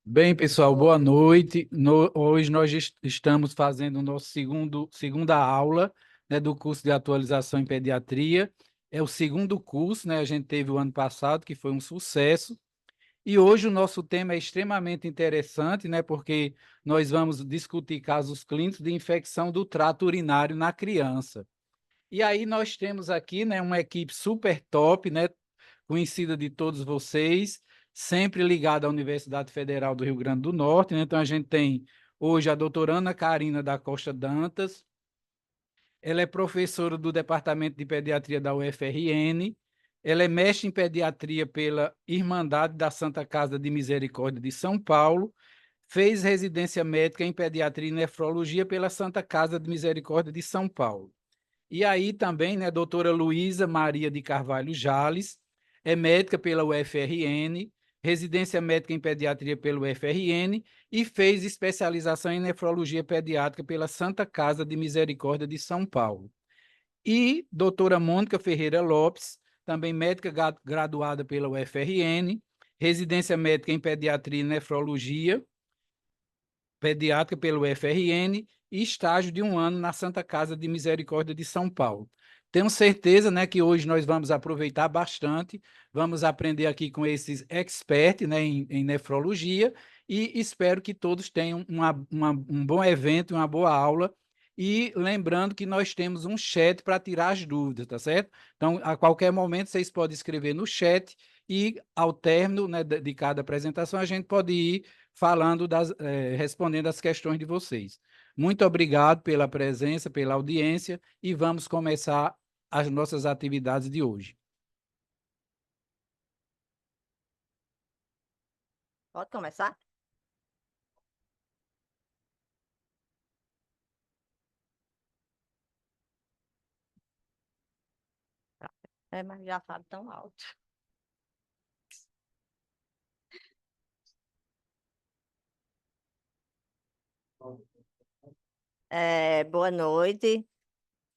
Bem, pessoal, boa noite. Hoje nós estamos fazendo o nosso segunda aula, né, do curso de atualização em pediatria. É o segundo curso, né? A gente teve o ano passado, que foi um sucesso. E hoje o nosso tema é extremamente interessante, né? Porque nós vamos discutir casos clínicos de infecção do trato urinário na criança. E aí nós temos aqui, né, uma equipe super top, né, conhecida de todos vocês, sempre ligada à Universidade Federal do Rio Grande do Norte, né? Então a gente tem hoje a doutora Ana Carina da Costa Dantas. Ela é professora do Departamento de Pediatria da UFRN. Ela é mestre em pediatria pela Irmandade da Santa Casa de Misericórdia de São Paulo. Fez residência médica em pediatria e nefrologia pela Santa Casa de Misericórdia de São Paulo. E aí também, né, doutora Luísa Maria de Carvalho Jales, é médica pela UFRN, residência médica em pediatria pela UFRN e fez especialização em nefrologia pediátrica pela Santa Casa de Misericórdia de São Paulo. E doutora Mônica Ferreira Lopes, também médica graduada pela UFRN, residência médica em pediatria e nefrologia pediátrica pelo UFRN e estágio de 1 ano na Santa Casa de Misericórdia de São Paulo. Tenho certeza, né, que hoje nós vamos aproveitar bastante, vamos aprender aqui com esses experts, né, em nefrologia e espero que todos tenham um bom evento, uma boa aula. E lembrando que nós temos um chat para tirar as dúvidas, tá certo? Então, a qualquer momento, vocês podem escrever no chat e, ao término, né, de cada apresentação, a gente pode ir falando respondendo as questões de vocês. Muito obrigado pela presença, pela audiência e vamos começar as nossas atividades de hoje. Pode começar? Mas já falo tão alto. Boa noite.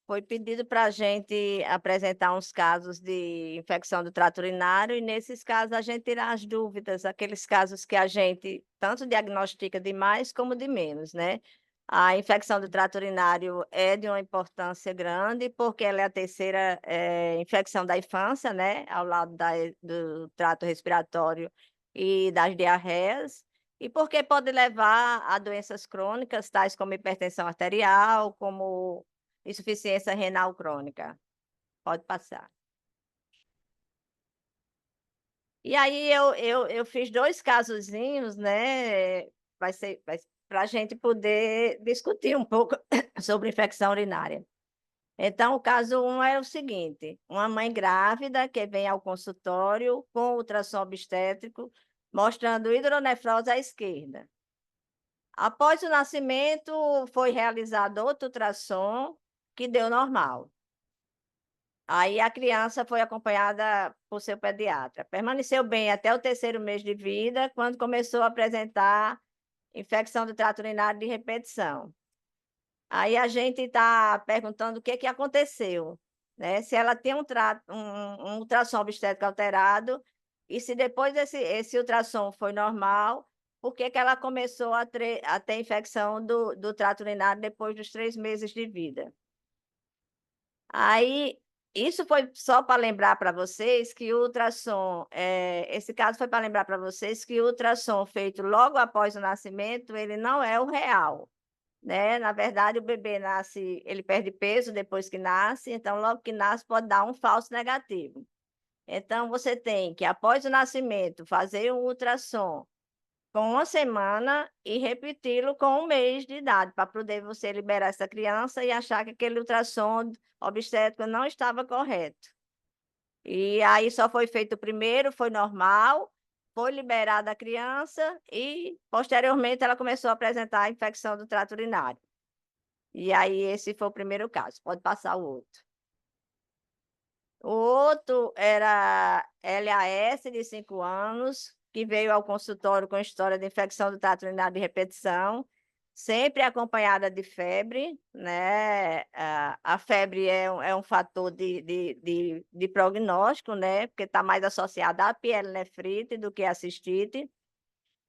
Foi pedido para a gente apresentar uns casos de infecção do trato urinário e, nesses casos, a gente tirar as dúvidas, aqueles casos que a gente tanto diagnostica de mais como de menos, né? A infecção do trato urinário é de uma importância grande, porque ela é a terceira infecção da infância, né? Ao lado do trato respiratório e das diarreias, e porque pode levar a doenças crônicas, tais como hipertensão arterial, como insuficiência renal crônica. Pode passar. E aí eu fiz dois casozinhos, né? Vai para a gente poder discutir um pouco sobre infecção urinária. Então, o caso 1 é o seguinte: uma mãe grávida que vem ao consultório com ultrassom obstétrico, mostrando hidronefrose à esquerda. Após o nascimento, foi realizado outro ultrassom que deu normal. Aí a criança foi acompanhada por seu pediatra. Permaneceu bem até o terceiro mês de vida, quando começou a apresentar infecção do trato urinário de repetição. Aí a gente está perguntando o que aconteceu, né? Se ela tem um ultrassom obstétrico alterado, e se depois esse ultrassom foi normal, por que ela começou a ter infecção do trato urinário depois dos 3 meses de vida? Aí, isso foi só para lembrar para vocês que o ultrassom, esse caso foi para lembrar para vocês que o ultrassom feito logo após o nascimento, ele não é o real, né? Na verdade, o bebê nasce, ele perde peso depois que nasce, então logo que nasce pode dar um falso negativo. Então, você tem que, após o nascimento, fazer um ultrassom com 1 semana e repeti-lo com 1 mês de idade, para poder você liberar essa criança e achar que aquele ultrassom obstétrico não estava correto. E aí só foi feito o primeiro, foi normal, foi liberada a criança e, posteriormente, ela começou a apresentar a infecção do trato urinário. E aí esse foi o primeiro caso. Pode passar o outro. O outro era LAS, de 5 anos, que veio ao consultório com história de infecção do trato urinário de repetição, sempre acompanhada de febre, né? A febre é um fator de prognóstico, né? Porque está mais associada à pielonefrite do que à cistite.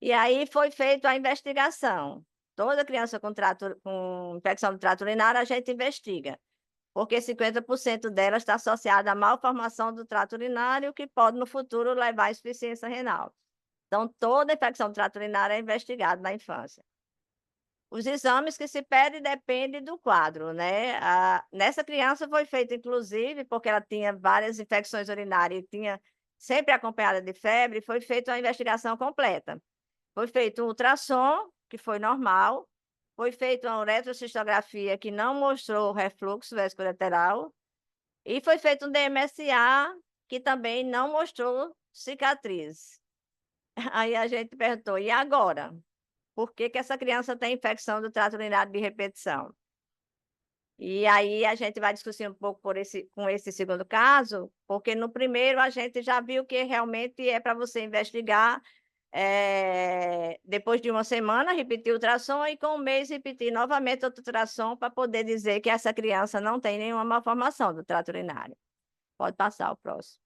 E aí foi feita a investigação. Toda criança com infecção do trato urinário, a gente investiga, porque 50% dela está associada à malformação do trato urinário, que pode, no futuro, levar à insuficiência renal. Então, toda infecção do trato urinário é investigada na infância. Os exames que se pedem dependem do quadro, né? Nessa criança foi feito, inclusive, porque ela tinha várias infecções urinárias e tinha sempre acompanhada de febre, foi feita uma investigação completa. Foi feito um ultrassom, que foi normal, foi feita uma uretrocistografia que não mostrou refluxo vesicolateral, e foi feito um DMSA, que também não mostrou cicatriz. Aí a gente perguntou, e agora? Por que que essa criança tem infecção do trato urinário de repetição? E aí a gente vai discutir um pouco com esse segundo caso, porque no primeiro a gente já viu que realmente é para você investigar, depois de uma semana, repetir o ultrassom e com um mês repetir novamente outro ultrassom para poder dizer que essa criança não tem nenhuma malformação do trato urinário. Pode passar o próximo.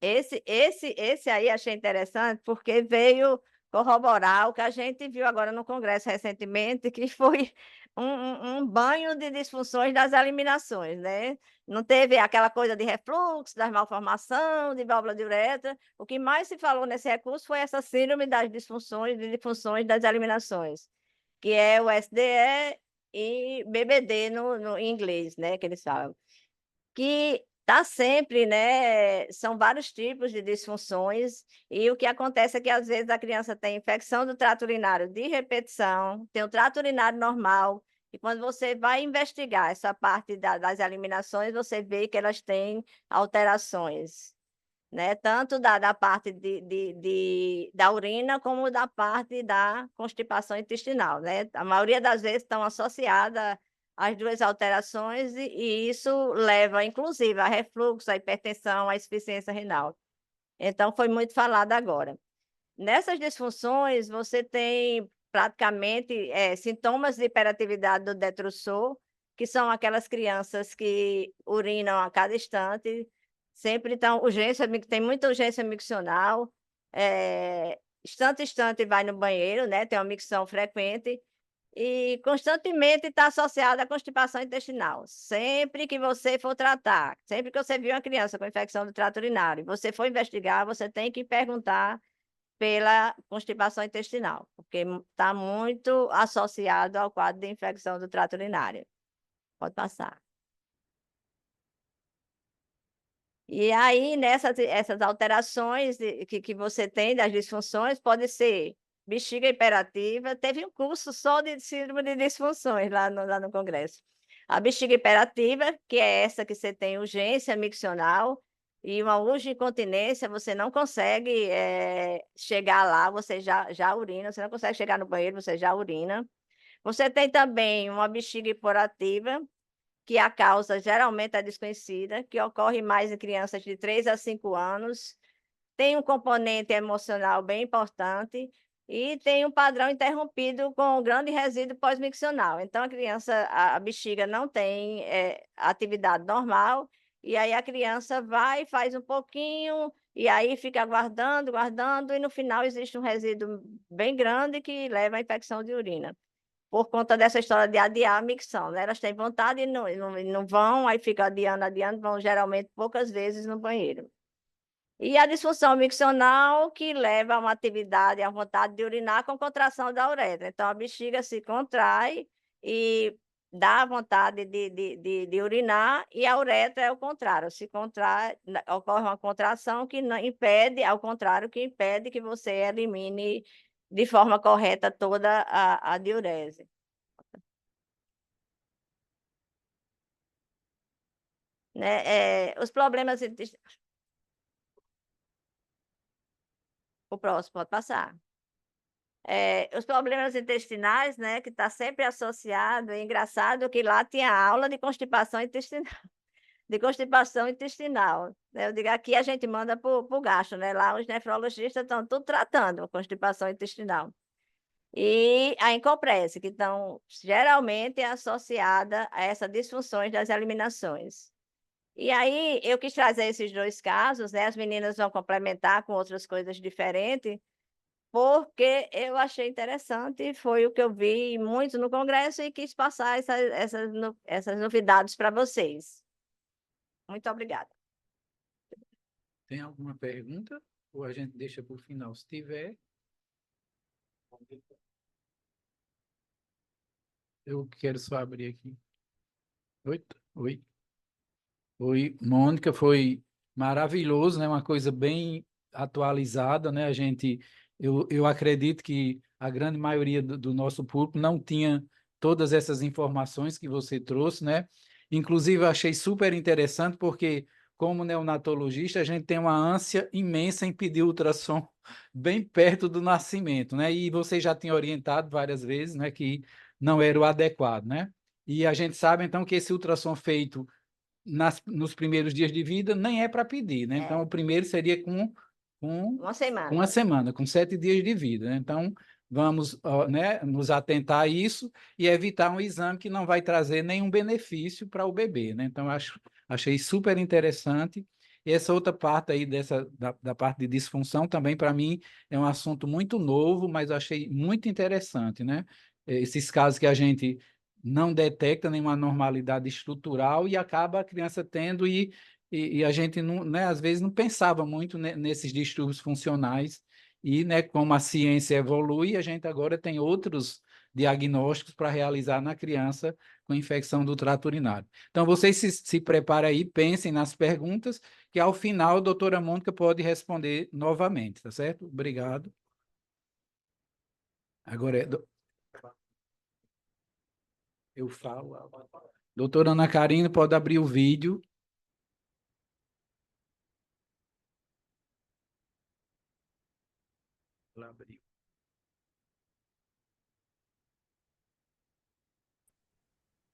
Esse aí achei interessante porque veio corroborar o que a gente viu agora no Congresso recentemente, que foi um banho de disfunções das eliminações, né? Não teve aquela coisa de refluxo, das malformação, de válvula de uretra. O que mais se falou nesse recurso foi essa síndrome das disfunções, de disfunções das eliminações, que é o SDE e BBD em inglês, né, que eles falam. Que está sempre, né, são vários tipos de disfunções, e o que acontece é que, às vezes, a criança tem infecção do trato urinário de repetição, tem o trato urinário normal, e quando você vai investigar essa parte das eliminações, você vê que elas têm alterações, né, tanto da parte da urina, como da parte da constipação intestinal, né? A maioria das vezes estão associadas as duas alterações, e isso leva, inclusive, a refluxo, a hipertensão, a insuficiência renal. Então, foi muito falado agora. Nessas disfunções, você tem praticamente sintomas de hiperatividade do detrusor, que são aquelas crianças que urinam a cada instante, sempre estão, tem muita urgência miccional, instante a instante vai no banheiro, né? Tem uma micção frequente, e constantemente está associada à constipação intestinal. Sempre que você for tratar, sempre que você viu uma criança com infecção do trato urinário, você for investigar, você tem que perguntar pela constipação intestinal, porque está muito associado ao quadro de infecção do trato urinário. Pode passar. E aí, essas alterações que você tem das disfunções, pode ser bexiga hiperativa. Teve um curso só de síndrome de disfunções lá no Congresso. A bexiga hiperativa, que é essa que você tem urgência miccional e uma urge-incontinência, você não consegue chegar lá, você já urina, você não consegue chegar no banheiro, você já urina. Você tem também uma bexiga hipoativa, que a causa geralmente é desconhecida, que ocorre mais em crianças de 3 a 5 anos, tem um componente emocional bem importante e tem um padrão interrompido com grande resíduo pós-miccional. Então, a bexiga não tem atividade normal, e aí a criança vai, faz um pouquinho, e aí fica guardando, guardando, e no final existe um resíduo bem grande que leva à infecção de urina, por conta dessa história de adiar a micção, né? Elas têm vontade e não vão, aí fica adiando, adiando, vão geralmente poucas vezes no banheiro. E a disfunção miccional, que leva a uma atividade, a vontade de urinar com contração da uretra. Então, a bexiga se contrai e dá vontade de urinar, e a uretra é o contrário, se contrai, ocorre uma contração que não impede, ao contrário, que impede que você elimine de forma correta toda a diurese. Né? Os problemas intestinais. O próximo, pode passar. Os problemas intestinais, né, que está sempre associado, é engraçado que lá tinha aula de constipação intestinal, né? Eu digo, aqui a gente manda para o gastro, né? Lá os nefrologistas estão tudo tratando a constipação intestinal. E a encoprese, que estão geralmente associada a essas disfunções das eliminações. E aí, eu quis trazer esses 2 casos, né, as meninas vão complementar com outras coisas diferentes, porque eu achei interessante, foi o que eu vi muito no congresso e quis passar essas novidades para vocês. Muito obrigada. Tem alguma pergunta? Ou a gente deixa para o final? Se tiver, eu quero só abrir aqui. Oi, oi. Oi, Mônica, foi maravilhoso, né? Uma coisa bem atualizada, né? Eu acredito que a grande maioria do nosso público não tinha todas essas informações que você trouxe, né? Inclusive, eu achei super interessante porque, como neonatologista, a gente tem uma ânsia imensa em pedir ultrassom bem perto do nascimento, né? E você já tinha orientado várias vezes, né, que não era o adequado, né? E a gente sabe, então, que esse ultrassom feito nos primeiros dias de vida, nem é para pedir, né? Então, É. o primeiro seria com Uma semana. uma semana, com 7 dias de vida, né? Então, vamos, né, nos atentar a isso e evitar um exame que não vai trazer nenhum benefício para o bebê, né? Então, achei super interessante. E essa outra parte aí da parte de disfunção também, para mim, é um assunto muito novo, mas eu achei muito interessante, né? Esses casos que a gente não detecta nenhuma normalidade estrutural e acaba a criança tendo e a gente não, né, às vezes não pensava muito nesses distúrbios funcionais e, né, como a ciência evolui, a gente agora tem outros diagnósticos para realizar na criança com infecção do trato urinário. Então, vocês se preparem aí, pensem nas perguntas, que ao final a doutora Mônica pode responder novamente, tá certo? Obrigado. Agora eu falo. Doutora Ana Karina, pode abrir o vídeo. Ela abriu.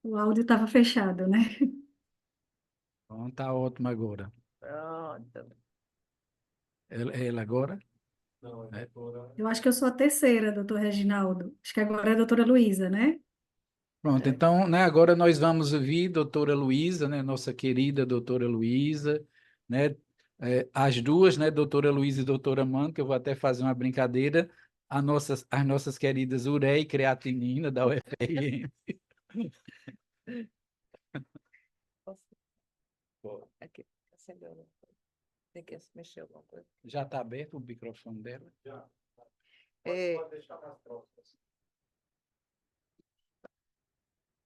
O áudio estava fechado, né? Então, tá ótimo agora. Pronto. Ela agora? Eu acho que eu sou a terceira, doutor Reginaldo. Acho que agora é a doutora Luísa, né? Pronto, então, né, agora nós vamos ouvir doutora Luísa, né, nossa querida doutora Luísa, né, as duas, né, doutora Luísa e doutora Mônica, eu vou até fazer uma brincadeira, as nossas queridas ureia e creatinina da UFRN. Aqui, acendeu. Tem que mexer alguma coisa. Já está aberto o microfone dela? Já. Pode deixar para as próximas.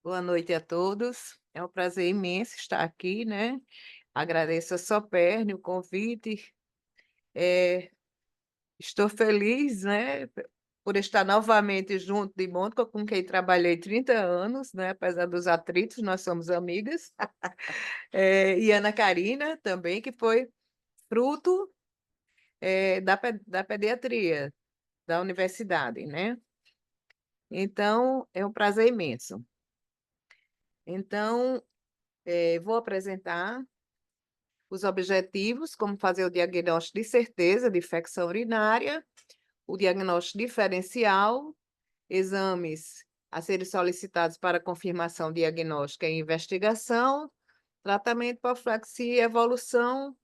Boa noite a todos. É um prazer imenso estar aqui, né? Agradeço a Soperne o convite. Estou feliz, né, por estar novamente junto de Mônica, com quem trabalhei 30 anos, né? Apesar dos atritos, nós somos amigas. E Ana Karina também, que foi fruto da pediatria da universidade, né? Então, é um prazer imenso. Então, vou apresentar os objetivos, como fazer o diagnóstico de certeza de infecção urinária, o diagnóstico diferencial, exames a serem solicitados para confirmação diagnóstica e investigação, tratamento, profilaxia e evolução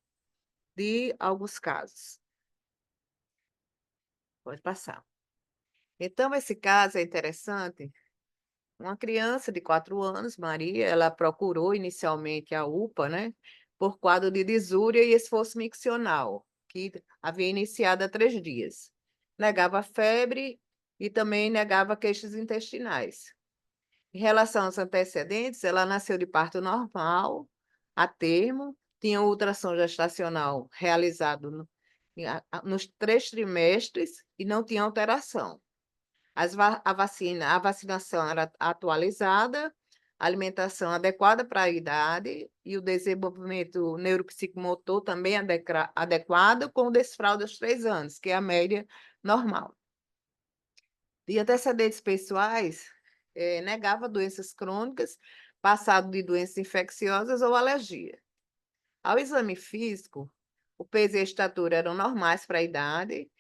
de alguns casos. Pode passar. Então, esse caso é interessante. Uma criança de 4 anos, Maria, ela procurou inicialmente a UPA, né, por quadro de disúria e esforço miccional, que havia iniciado há 3 dias. Negava febre e também negava queixas intestinais. Em relação aos antecedentes, ela nasceu de parto normal, a termo, tinha um ultrassom gestacional realizado nos 3 trimestres e não tinha alteração. A vacinação era atualizada, alimentação adequada para a idade e o desenvolvimento neuropsicomotor também adequado, com o desfraude aos 3 anos, que é a média normal. De antecedentes pessoais, negava doenças crônicas, passado de doenças infecciosas ou alergia. Ao exame físico, o peso e a estatura eram normais para a idade,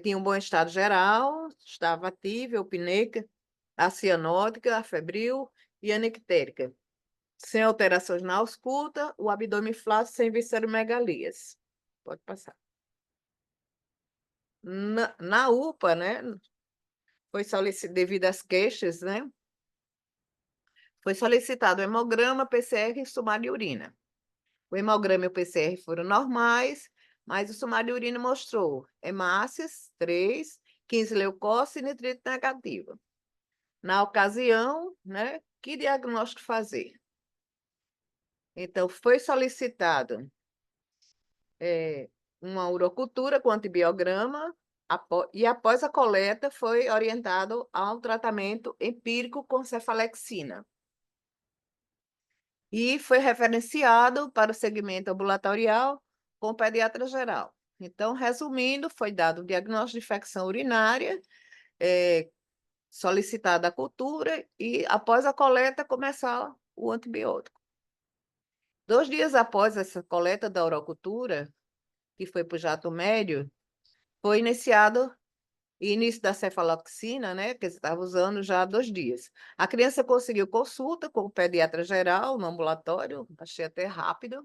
tinha um bom estado geral, estava ativa, eupneica, acianótica, febril e anictérica. sem alterações na ausculta, o abdômen flácido sem visceromegalias. Pode passar. Na UPA, né, foi solicitado, devido às queixas, né, foi solicitado o hemograma, PCR e sumário de urina. O hemograma e o PCR foram normais, mas o sumário de urina mostrou hemácias, 3, 15 leucócitos e nitrito negativo. Na ocasião, né, que diagnóstico fazer? Então, foi solicitado uma urocultura com antibiograma, e após a coleta foi orientado ao tratamento empírico com cefalexina. E foi referenciado para o segmento ambulatorial com o pediatra geral. Então, resumindo, foi dado o diagnóstico de infecção urinária, solicitada a cultura e, após a coleta, começar o antibiótico. 2 dias após essa coleta da urocultura, que foi para o jato médio, foi iniciado o início da cefaloxina, né, que você estava usando já há 2 dias. A criança conseguiu consulta com o pediatra geral no ambulatório, achei até rápido,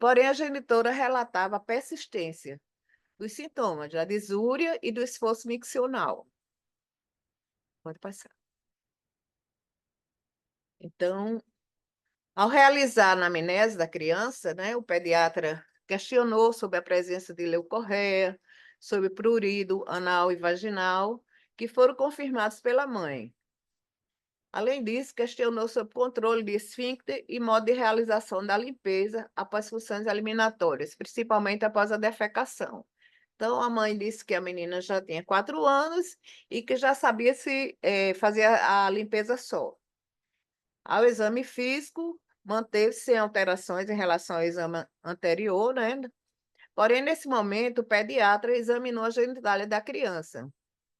porém a genitora relatava a persistência dos sintomas da disúria e do esforço miccional. Pode passar. Então, ao realizar a anamnese da criança, né, o pediatra questionou sobre a presença de leucorreia, sobre prurido anal e vaginal, que foram confirmados pela mãe. Além disso, questionou sobre controle de esfíncter e modo de realização da limpeza após funções eliminatórias, principalmente após a defecação. Então, a mãe disse que a menina já tinha 4 anos e que já sabia se fazia a limpeza só. Ao exame físico, manteve-se sem alterações em relação ao exame anterior, né? Porém, nesse momento, o pediatra examinou a genitália da criança,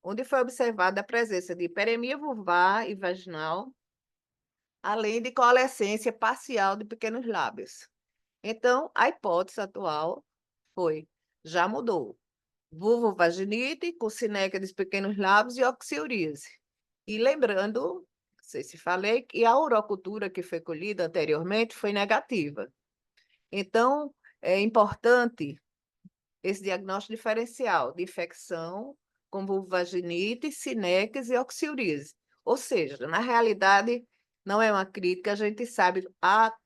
onde foi observada a presença de hiperemia vulvar e vaginal, além de coalescência parcial de pequenos lábios. Então, a hipótese atual já mudou. Vulvovaginite, com cineca dos pequenos lábios e oxiuríase. E lembrando, não sei se falei, que a urocultura que foi colhida anteriormente foi negativa. Então, é importante esse diagnóstico diferencial de infecção com vulvovaginite, sinecas e oxiuríase. Ou seja, na realidade, não é uma crítica, a gente sabe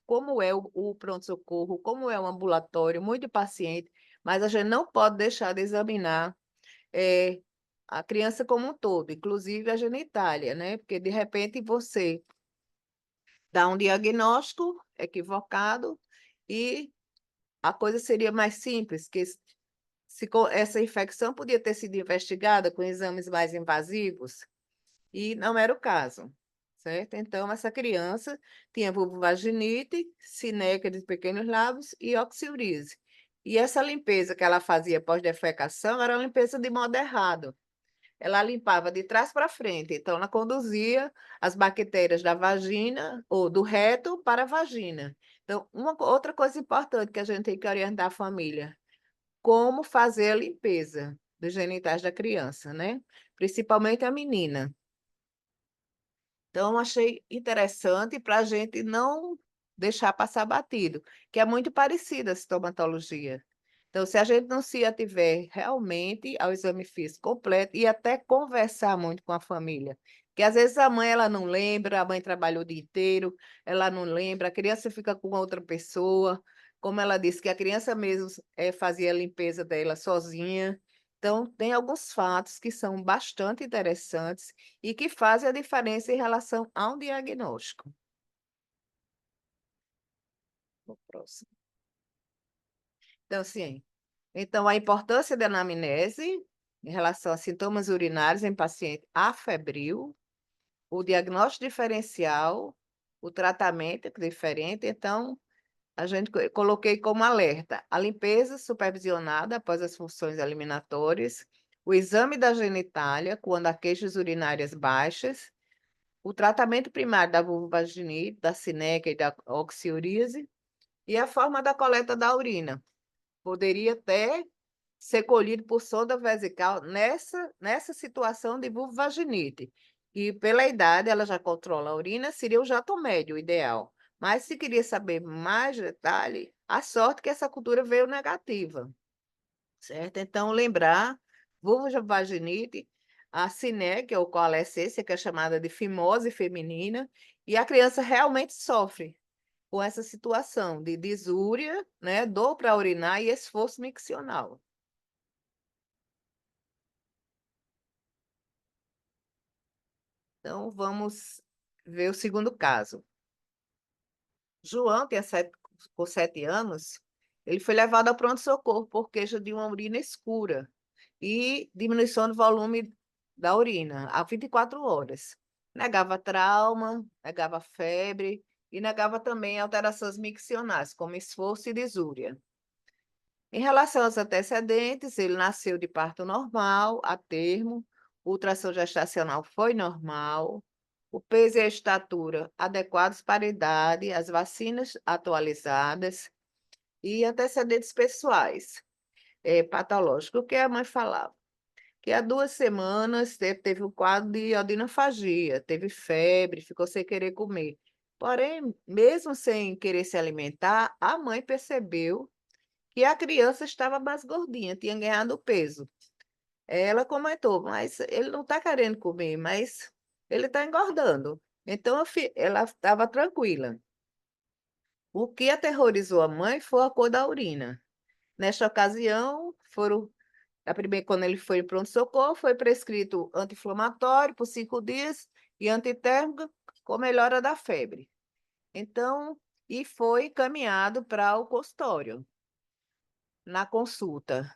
como é o pronto-socorro, como é o ambulatório, muito paciente, mas a gente não pode deixar de examinar a criança como um todo, inclusive a genitália, né? Porque, de repente, você dá um diagnóstico equivocado e a coisa seria mais simples, que essa infecção podia ter sido investigada com exames mais invasivos, e não era o caso, certo? Então, essa criança tinha vulvovaginite, cineca de pequenos lábios e oxiuríase. E essa limpeza que ela fazia pós-defecação era uma limpeza de modo errado. Ela limpava de trás para frente, então ela conduzia as bactérias da vagina ou do reto para a vagina. Então, outra coisa importante que a gente tem que orientar a família: como fazer a limpeza dos genitais da criança, né? Principalmente a menina. Então, achei interessante para a gente não deixar passar batido, que é muito parecida a sintomatologia. Então, se a gente não se ativer realmente ao exame físico completo e até conversar muito com a família, que às vezes a mãe ela não lembra, a mãe trabalhou o dia inteiro, ela não lembra, a criança fica com outra pessoa, como ela disse que a criança mesmo fazia a limpeza dela sozinha. Então, tem alguns fatos que são bastante interessantes e que fazem a diferença em relação ao diagnóstico. O próximo. Então, assim, a importância da anamnese em relação a sintomas urinários em paciente afebril, o diagnóstico diferencial, o tratamento diferente. Então, coloquei como alerta a limpeza supervisionada após as funções eliminatórias, o exame da genitália quando há queixas urinárias baixas, o tratamento primário da vulvovaginite, da cineca e da oxiuríase e a forma da coleta da urina. Poderia até ser colhido por sonda vesical nessa situação de vulvovaginite. E pela idade, ela já controla a urina, seria o jato médio, o ideal. Mas se queria saber mais detalhe, a sorte que essa cultura veio negativa, certo? Então, lembrar, vulvovaginite, a CINE, que é o coalescência, que é chamada de fimose feminina, e a criança realmente sofre com essa situação de disúria, né, dor para urinar e esforço miccional. Então, vamos ver o segundo caso. João, com 7 anos, ele foi levado ao pronto-socorro por queixa de uma urina escura e diminuição do volume da urina a 24 horas. Negava trauma, negava febre e negava também alterações miccionais, como esforço e disúria. Em relação aos antecedentes, ele nasceu de parto normal, a termo, o ultrassom gestacional foi normal, o peso e a estatura adequados para a idade, as vacinas atualizadas e antecedentes pessoais, patológicos. O que a mãe falava? Que há 2 semanas teve um quadro de odinofagia, teve febre, ficou sem querer comer. Porém, mesmo sem querer se alimentar, a mãe percebeu que a criança estava mais gordinha, tinha ganhado peso. Ela comentou, mas ele não está querendo comer, mas ele está engordando. Então, ela estava tranquila. O que aterrorizou a mãe foi a cor da urina. Nesta ocasião, quando ele foi em pronto-socorro, foi prescrito anti-inflamatório por 5 dias e antitérmico com melhora da febre. Então, e foi encaminhado para o consultório. Na consulta,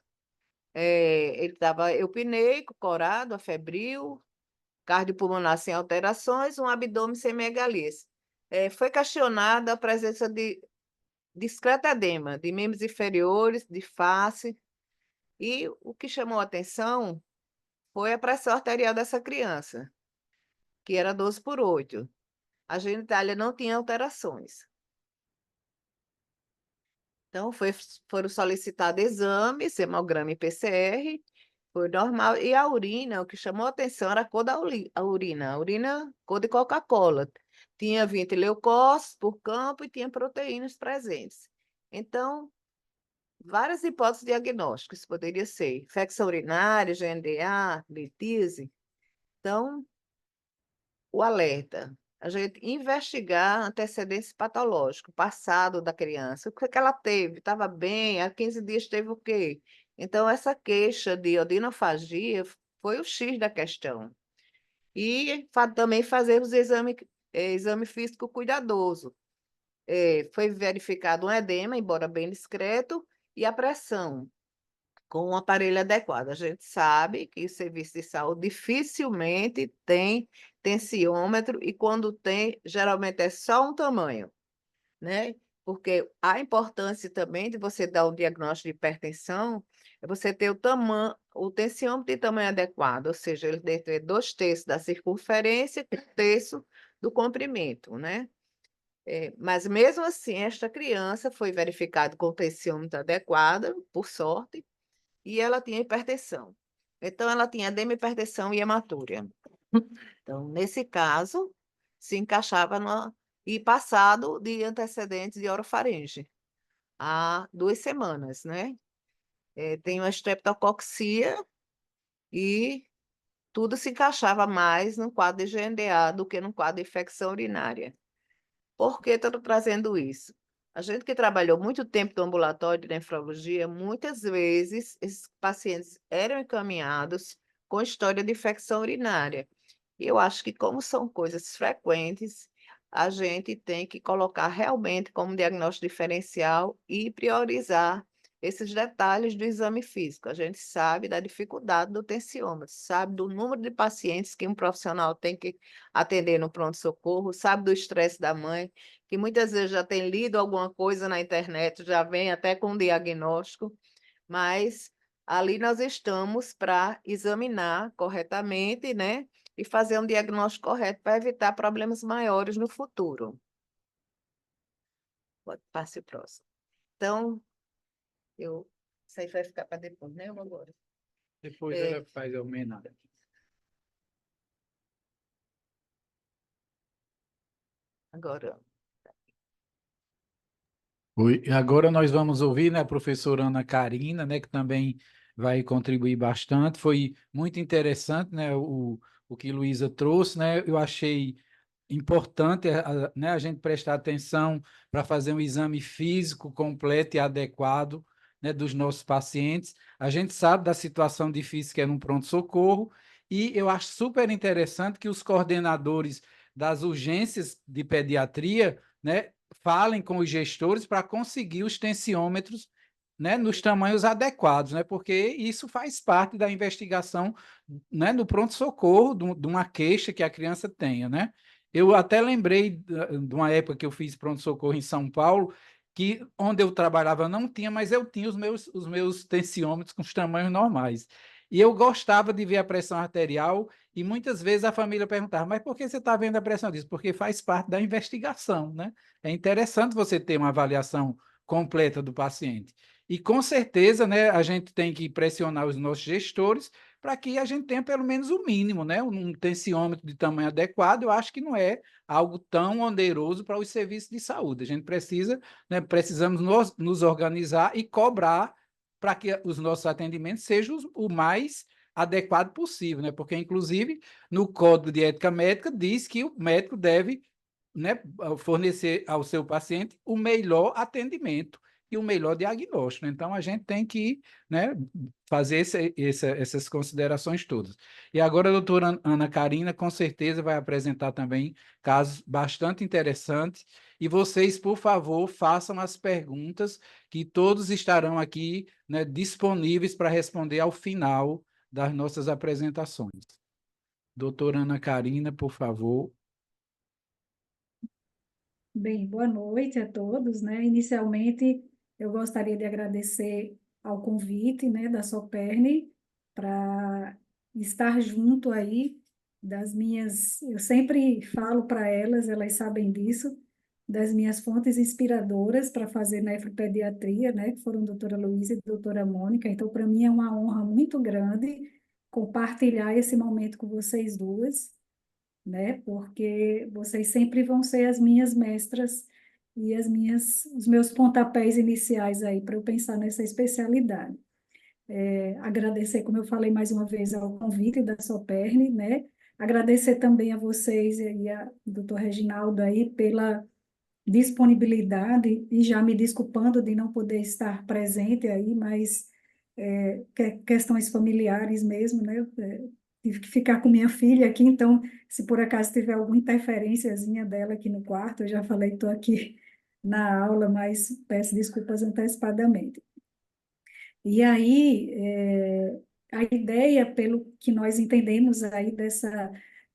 ele estava eupneico, corado, afebril, cardiopulmonar sem alterações, um abdômen sem megalias. Foi questionada a presença de discreto edema de membros inferiores, de face, e o que chamou a atenção foi a pressão arterial dessa criança, que era 12/8. A genitália não tinha alterações. Então, foram solicitados exames, hemograma e PCR, foi normal. E a urina, o que chamou a atenção era a cor da urina. A urina, cor de Coca-Cola. Tinha 20 leucócitos por campo e tinha proteínas presentes. Então, várias hipóteses diagnósticas poderia ser infecção urinária, GNDA, litise. Então, o alerta, a gente investigar antecedentes patológicos, passado da criança, o que é que ela teve? Estava bem, há 15 dias teve o quê? Então, essa queixa de odinofagia foi o X da questão. E também fazer os exame físico cuidadoso. Foi verificado um edema, embora bem discreto, e a pressão com um aparelho adequado. A gente sabe que o serviço de saúde dificilmente tem tensiômetro e quando tem, geralmente é só um tamanho, né? Porque a importância também de você dar um diagnóstico de hipertensão é você ter o tensiômetro de tamanho adequado, ou seja, ele deve ter 2/3 da circunferência e 1/3 do comprimento, né? Mas mesmo assim, esta criança foi verificada com o tensiômetro adequado, por sorte, e ela tinha hipertensão. Então, ela tinha edema, hipertensão e hematúria. Então, nesse caso, se encaixava e passado de antecedentes de orofaringe, há 2 semanas, né? Tem uma estreptococcia e tudo se encaixava mais no quadro de GNDA do que no quadro de infecção urinária. Por que estou trazendo isso? A gente que trabalhou muito tempo no ambulatório de nefrologia, muitas vezes esses pacientes eram encaminhados com história de infecção urinária. E eu acho que, como são coisas frequentes, a gente tem que colocar realmente como diagnóstico diferencial e priorizar esses detalhes do exame físico. A gente sabe da dificuldade do tensiômetro, sabe do número de pacientes que um profissional tem que atender no pronto-socorro, sabe do estresse da mãe, que muitas vezes já tem lido alguma coisa na internet, já vem até com diagnóstico, mas ali nós estamos para examinar corretamente, né? E fazer um diagnóstico correto para evitar problemas maiores no futuro. Passe o próximo. Então, isso aí vai ficar para depois, né? Eu agora. Depois É. ela faz a homenagem. Agora, Oi, e agora nós vamos ouvir, né, a professora Ana Karina, né, que também vai contribuir bastante. Foi muito interessante, né, o que Luísa trouxe, né? Eu achei importante, né, a gente prestar atenção para fazer um exame físico completo e adequado, né, dos nossos pacientes. A gente sabe da situação difícil que é no pronto-socorro e eu acho super interessante que os coordenadores das urgências de pediatria, né, falem com os gestores para conseguir os tensiômetros, né, nos tamanhos adequados, né, porque isso faz parte da investigação, né, no pronto-socorro, de uma queixa que a criança tenha, né? Eu até lembrei de uma época que eu fiz pronto-socorro em São Paulo, que onde eu trabalhava não tinha, mas eu tinha os meus tensiômetros com os tamanhos normais. E eu gostava de ver a pressão arterial, e muitas vezes a família perguntava, mas por que você está vendo a pressão disso? Porque faz parte da investigação, né? É interessante você ter uma avaliação completa do paciente. E com certeza, né, a gente tem que pressionar os nossos gestores para que a gente tenha pelo menos o mínimo, né? Um tensiômetro de tamanho adequado, eu acho que não é algo tão oneroso para os serviços de saúde. A gente precisa, né, precisamos nos organizar e cobrar para que os nossos atendimentos sejam o mais adequado possível, né? Porque, inclusive, no Código de Ética Médica diz que o médico deve, né, fornecer ao seu paciente o melhor atendimento e o melhor diagnóstico. Então, a gente tem que, né, fazer essas considerações todas. E agora a doutora Ana Karina, com certeza, vai apresentar também casos bastante interessantes. E vocês, por favor, façam as perguntas que todos estarão aqui, né, disponíveis para responder ao final das nossas apresentações. Doutora Ana Karina, por favor. Bem, boa noite a todos, né? Inicialmente, eu gostaria de agradecer ao convite, né, da Soperne para estar junto aí das minhas, eu sempre falo para elas, elas sabem disso, das minhas fontes inspiradoras para fazer nefropediatria, né, que foram a doutora Luísa e a doutora Mônica. Então, para mim é uma honra muito grande compartilhar esse momento com vocês duas, né? Porque vocês sempre vão ser as minhas mestras e os meus pontapés iniciais aí para eu pensar nessa especialidade. Agradecer, como eu falei mais uma vez, ao convite da Soperne, né? Agradecer também a vocês e a doutor Reginaldo aí pela disponibilidade e já me desculpando de não poder estar presente aí, mas questões familiares mesmo, né? Tive que ficar com minha filha aqui, então, se por acaso tiver alguma interferênciazinha dela aqui no quarto, eu já falei que estou aqui na aula, mas peço desculpas antecipadamente. E aí, a ideia, pelo que nós entendemos aí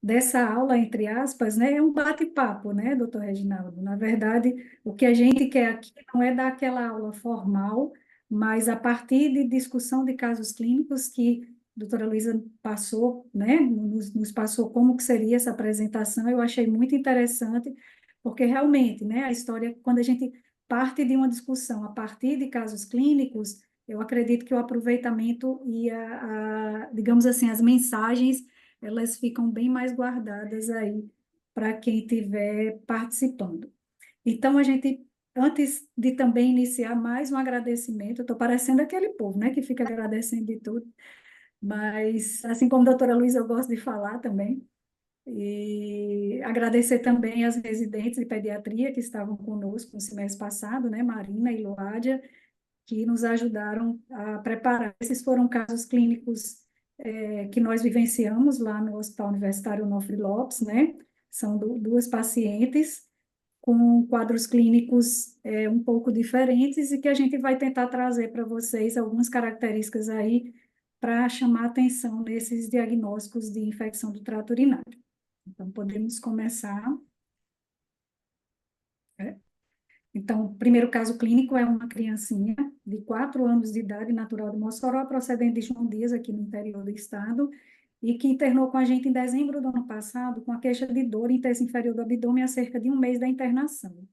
dessa aula, entre aspas, né, é um bate-papo, né, doutor Reginaldo? Na verdade, o que a gente quer aqui não é dar aquela aula formal, mas a partir de discussão de casos clínicos que a doutora Luísa passou, né, nos passou como que seria essa apresentação, eu achei muito interessante, porque realmente, né, a história, quando a gente parte de uma discussão a partir de casos clínicos, eu acredito que o aproveitamento e digamos assim, as mensagens, elas ficam bem mais guardadas aí para quem estiver participando. Então, a gente, antes de também iniciar mais um agradecimento, eu estou parecendo aquele povo, né, que fica agradecendo de tudo, mas, assim como a doutora Luísa, eu gosto de falar também, e agradecer também as residentes de pediatria que estavam conosco no semestre passado, né, Marina e Loádia, que nos ajudaram a preparar. Esses foram casos clínicos que nós vivenciamos lá no Hospital Universitário Onofre Lopes, né? São duas pacientes com quadros clínicos um pouco diferentes e que a gente vai tentar trazer para vocês algumas características aí para chamar atenção nesses diagnósticos de infecção do trato urinário. Então, podemos começar. Então, o primeiro caso clínico é uma criancinha de 4 anos de idade, natural de Mossoró, procedente de João Dias, aqui no interior do estado, e que internou com a gente em dezembro do ano passado com a queixa de dor em terço inferior do abdômen há cerca de um mês da internação.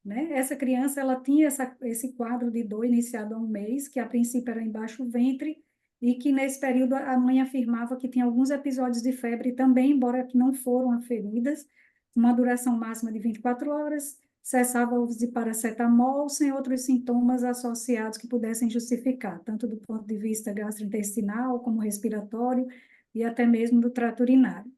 Né? Essa criança ela tinha esse quadro de dor iniciado há um mês, que a princípio era embaixo do ventre, e que nesse período a mãe afirmava que tinha alguns episódios de febre também, embora que não foram aferidas, uma duração máxima de 24 horas, cessava o uso de paracetamol, sem outros sintomas associados que pudessem justificar, tanto do ponto de vista gastrointestinal, como respiratório, e até mesmo do trato urinário.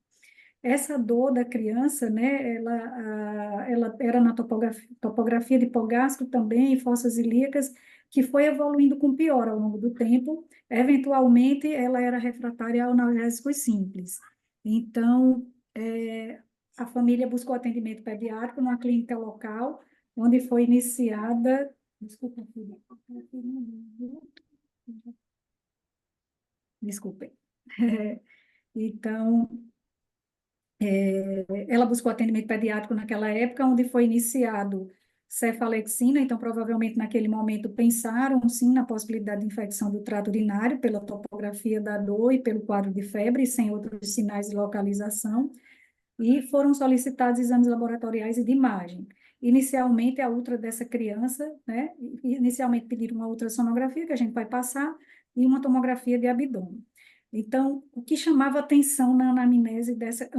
Essa dor da criança, né, ela era na topografia de hipogastro também, fossas ilíacas, que foi evoluindo com pior ao longo do tempo. Eventualmente, ela era refratária a analgésicos simples. Então, a família buscou atendimento pediátrico numa clínica local, onde foi iniciada... Desculpa, filha. Desculpe. Então, ela buscou atendimento pediátrico naquela época, onde foi iniciado cefalexina, então provavelmente naquele momento pensaram sim na possibilidade de infecção do trato urinário pela topografia da dor e pelo quadro de febre, sem outros sinais de localização, e foram solicitados exames laboratoriais e de imagem. Inicialmente, a ultra dessa criança, né, inicialmente pediram uma ultrassonografia, que a gente vai passar, e uma tomografia de abdômen. Então, o que chamava atenção na anamnese dessa...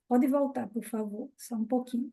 Pode voltar, por favor, só um pouquinho.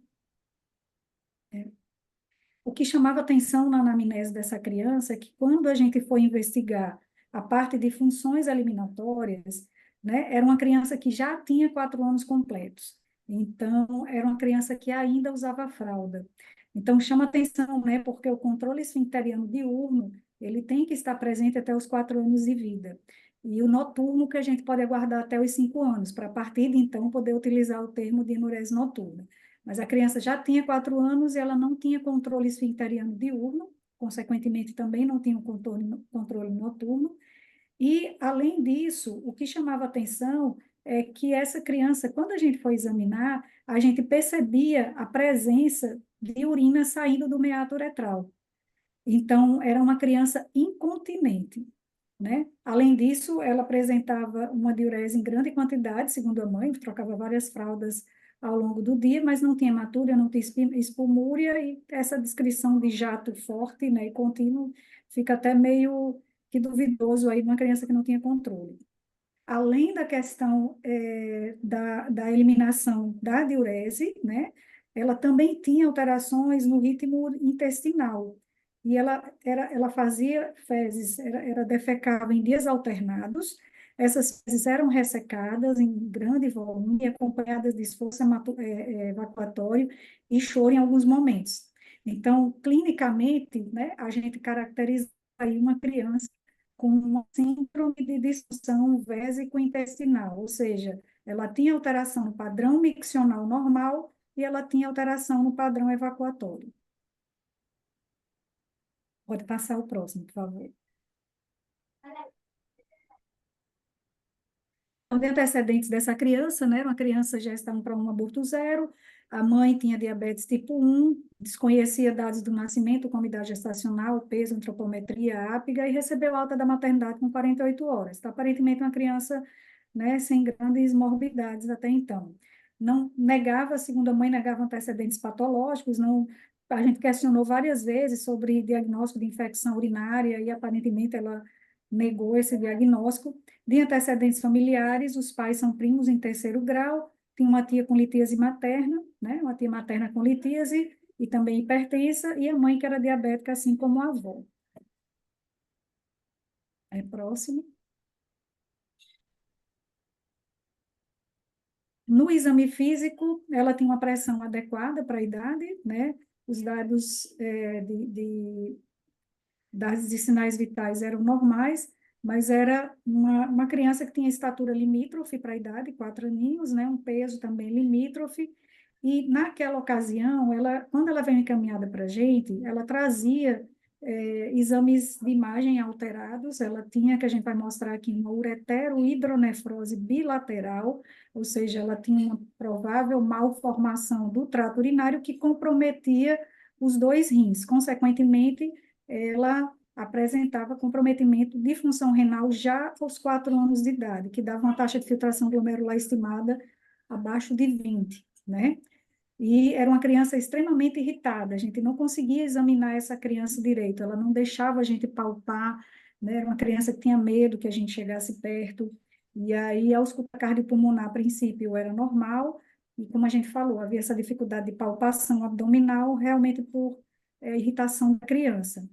O que chamava atenção na anamnese dessa criança é que quando a gente foi investigar a parte de funções eliminatórias, né, era uma criança que já tinha 4 anos completos. Então, era uma criança que ainda usava fralda. Então, chama atenção, né, porque o controle esfincteriano diurno, ele tem que estar presente até os 4 anos de vida. E o noturno que a gente pode aguardar até os 5 anos, para a partir de então poder utilizar o termo de enurese noturna. Mas a criança já tinha 4 anos e ela não tinha controle esfincteriano diurno, consequentemente também não tinha um controle noturno. E, além disso, o que chamava atenção é que essa criança, quando a gente foi examinar, a gente percebia a presença de urina saindo do meato uretral. Então, era uma criança incontinente, né? Além disso, ela apresentava uma diurese em grande quantidade, segundo a mãe, trocava várias fraldas ao longo do dia, mas não tinha hematúria, não tinha espumúria, e essa descrição de jato forte, né, e contínuo fica até meio que duvidoso aí de uma criança que não tinha controle. Além da questão da eliminação da diurese, né, ela também tinha alterações no ritmo intestinal, e ela fazia fezes, defecava em dias alternados. Essas fezes eram ressecadas em grande volume, acompanhadas de esforço evacuatório e choro em alguns momentos. Então, clinicamente, né, a gente caracteriza aí uma criança com uma síndrome de disfunção vésico-intestinal, ou seja, ela tinha alteração no padrão miccional normal e ela tinha alteração no padrão evacuatório. Pode passar o próximo, por favor. Então, de antecedentes dessa criança, né, uma criança gestando para um aborto zero, a mãe tinha diabetes tipo 1, desconhecia dados do nascimento, como idade gestacional, peso, antropometria, ápiga, e recebeu alta da maternidade com 48 horas. Então, aparentemente, uma criança, né, sem grandes morbidades até então. Não negava, segundo a mãe, negava antecedentes patológicos, não, a gente questionou várias vezes sobre diagnóstico de infecção urinária e aparentemente ela negou esse diagnóstico. De antecedentes familiares, os pais são primos em 3º grau, tem uma tia com litíase materna, né? Uma tia materna com litíase e também hipertensa, e a mãe que era diabética, assim como a avó. Próximo. No exame físico, ela tem uma pressão adequada para a idade, né? Os dados de sinais vitais eram normais, mas era uma criança que tinha estatura limítrofe para a idade, 4 aninhos, né? Um peso também limítrofe, e naquela ocasião, quando ela veio encaminhada para a gente, ela trazia exames de imagem alterados, ela tinha, que a gente vai mostrar aqui, uma ureterohidronefrose bilateral, ou seja, ela tinha uma provável malformação do trato urinário que comprometia os 2 rins. Consequentemente, ela apresentava comprometimento de função renal já aos 4 anos de idade, que dava uma taxa de filtração glomerular estimada abaixo de 20, né? E era uma criança extremamente irritada, a gente não conseguia examinar essa criança direito, ela não deixava a gente palpar, né? Era uma criança que tinha medo que a gente chegasse perto, e aí a ausculta cardiopulmonar, a princípio, era normal, E como a gente falou, havia essa dificuldade de palpação abdominal, realmente por irritação da criança.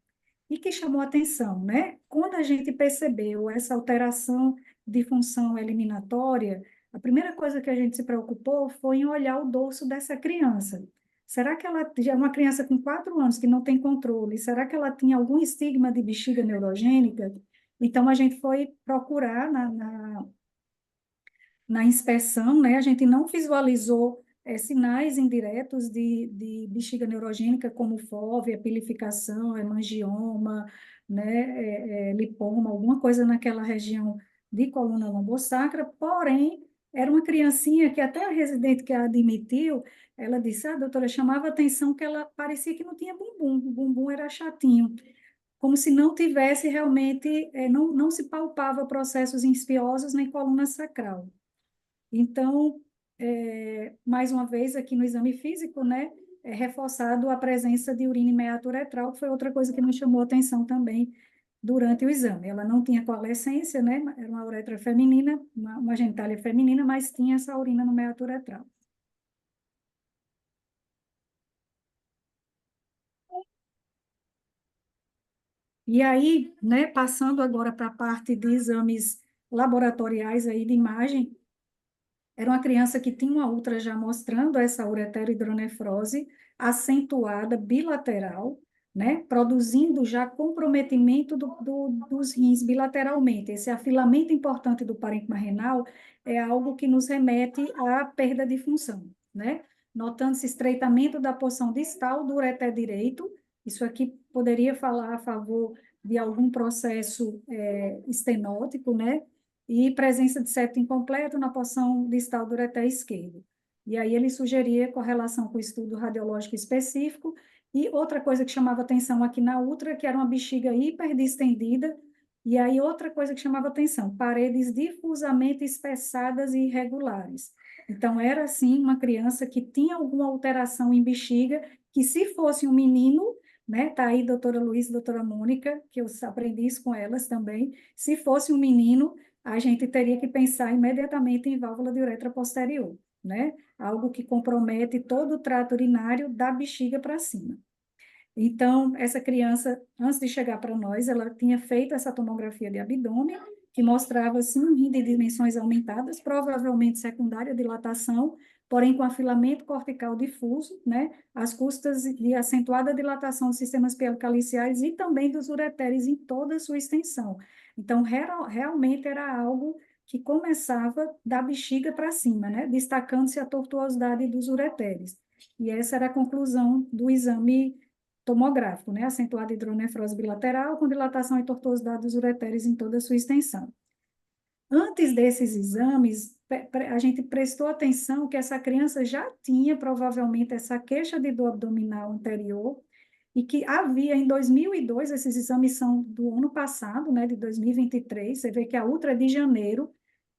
E que chamou a atenção, né? Quando a gente percebeu essa alteração de função eliminatória, a primeira coisa que a gente se preocupou foi em olhar o dorso dessa criança. Será que ela já é uma criança com 4 anos que não tem controle? Será que ela tinha algum estigma de bexiga neurogênica? Então, a gente foi procurar na inspeção, né? A gente não visualizou sinais indiretos de bexiga neurogênica, como FOV, pilificação, hemangioma, né? Lipoma, alguma coisa naquela região de coluna lombosacra, porém, era uma criancinha que até a residente que a admitiu, ela disse, doutora, chamava atenção que ela parecia que não tinha bumbum, o bumbum era chatinho, como se não tivesse realmente, não se palpava processos espiosos nem coluna sacral. Então, mais uma vez, aqui no exame físico, né, é reforçado a presença de urina em meato uretral, que foi outra coisa que nos chamou a atenção também durante o exame. Ela não tinha coalescência, né, era uma uretra feminina, uma genitália feminina, mas tinha essa urina no meato uretral. E aí, né, passando agora para a parte de exames laboratoriais aí de imagem, era uma criança que tinha uma ultra já mostrando essa ureterohidronefrose acentuada, bilateral, né? Produzindo já comprometimento dos rins bilateralmente. Esse afilamento importante do parênquima renal é algo que nos remete à perda de função, né? Notando-se estreitamento da porção distal do ureter direito, isso aqui poderia falar a favor de algum processo estenótico, né? E presença de septo incompleto na porção distal do ureter esquerdo. E aí ele sugeria correlação com o estudo radiológico específico, e outra coisa que chamava atenção aqui na ultra, que era uma bexiga hiperdistendida, e aí outra coisa que chamava atenção, paredes difusamente espessadas e irregulares. Então era, assim, uma criança que tinha alguma alteração em bexiga, que se fosse um menino, né, tá aí doutora Luiz e doutora Mônica, que eu aprendi isso com elas também, se fosse um menino, a gente teria que pensar imediatamente em válvula de uretra posterior, né? Algo que compromete todo o trato urinário da bexiga para cima. Então, essa criança, antes de chegar para nós, ela tinha feito essa tomografia de abdômen, que mostrava, assim, um rim de dimensões aumentadas, provavelmente secundária dilatação, porém com afilamento cortical difuso, né? Às custas de acentuada dilatação dos sistemas pielocaliciares e também dos ureteres em toda a sua extensão. Então, realmente era algo que começava da bexiga para cima, né? Destacando-se a tortuosidade dos ureteres. E essa era a conclusão do exame tomográfico, né? Acentuada hidronefrose bilateral com dilatação e tortuosidade dos ureteres em toda a sua extensão. Antes desses exames, a gente prestou atenção que essa criança já tinha provavelmente essa queixa de dor abdominal anterior e que havia em 2002, esses exames são do ano passado, né, de 2023, você vê que a ultra é de janeiro,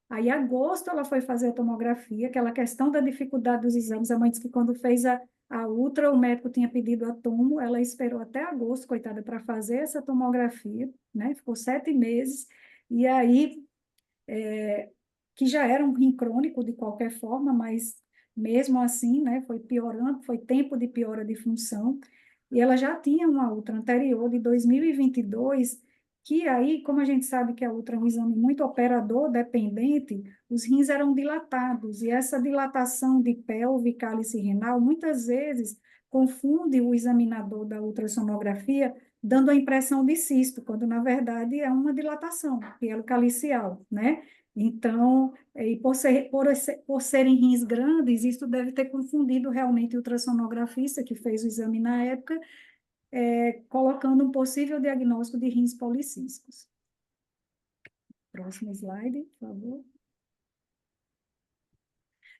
aí, em agosto, ela foi fazer a tomografia, aquela questão da dificuldade dos exames. A mãe disse que quando fez a ultra, o médico tinha pedido a tomo, ela esperou até agosto, coitada, para fazer essa tomografia, né? Ficou 7 meses. E aí, que já era um rim crônico de qualquer forma, mas mesmo assim, né, foi piorando, foi tempo de piora de função. E ela já tinha uma ultra anterior de 2022, que aí, como a gente sabe que a ultra é um exame muito operador dependente, os rins eram dilatados, e essa dilatação de pelve, cálice renal, muitas vezes confunde o examinador da ultrassonografia, dando a impressão de cisto, quando na verdade é uma dilatação pielocalicial, né? Então, e por serem rins grandes, isso deve ter confundido realmente o ultrassonografista que fez o exame na época, colocando um possível diagnóstico de rins policísticos. Próximo slide, por favor.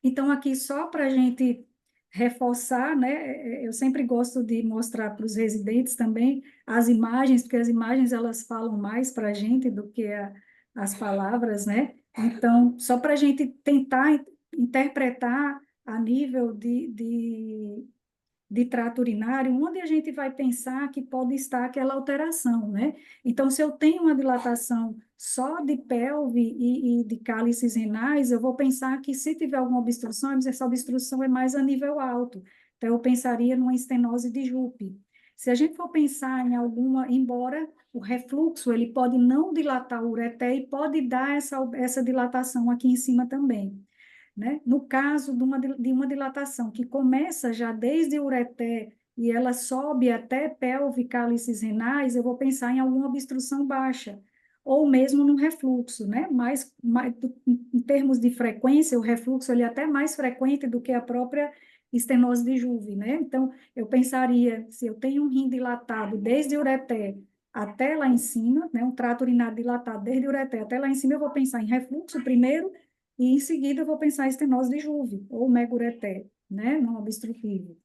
Então, aqui só para a gente reforçar, né, eu sempre gosto de mostrar para os residentes também as imagens, porque as imagens elas falam mais para a gente do que as palavras, né? Então, só para a gente tentar interpretar a nível de trato urinário, onde a gente vai pensar que pode estar aquela alteração, né? Então, se eu tenho uma dilatação só de pelve e de cálices renais, eu vou pensar que se tiver alguma obstrução, essa obstrução é mais a nível alto. Então, eu pensaria numa estenose de Jupe. Se a gente for pensar em alguma, embora o refluxo, ele pode não dilatar o ureter e pode dar essa dilatação aqui em cima também, né? No caso de uma dilatação que começa já desde o ureter e ela sobe até pelve, cálices renais, eu vou pensar em alguma obstrução baixa, ou mesmo num refluxo, né? Em termos de frequência, o refluxo ele é até mais frequente do que a própria estenose de Juve, né? Então, eu pensaria, se eu tenho um rim dilatado desde o ureter até lá em cima, né? Um trato urinário dilatado desde o ureter até lá em cima, eu vou pensar em refluxo primeiro, e em seguida eu vou pensar em estenose de Juve, ou megureter, né? Não obstrutivo.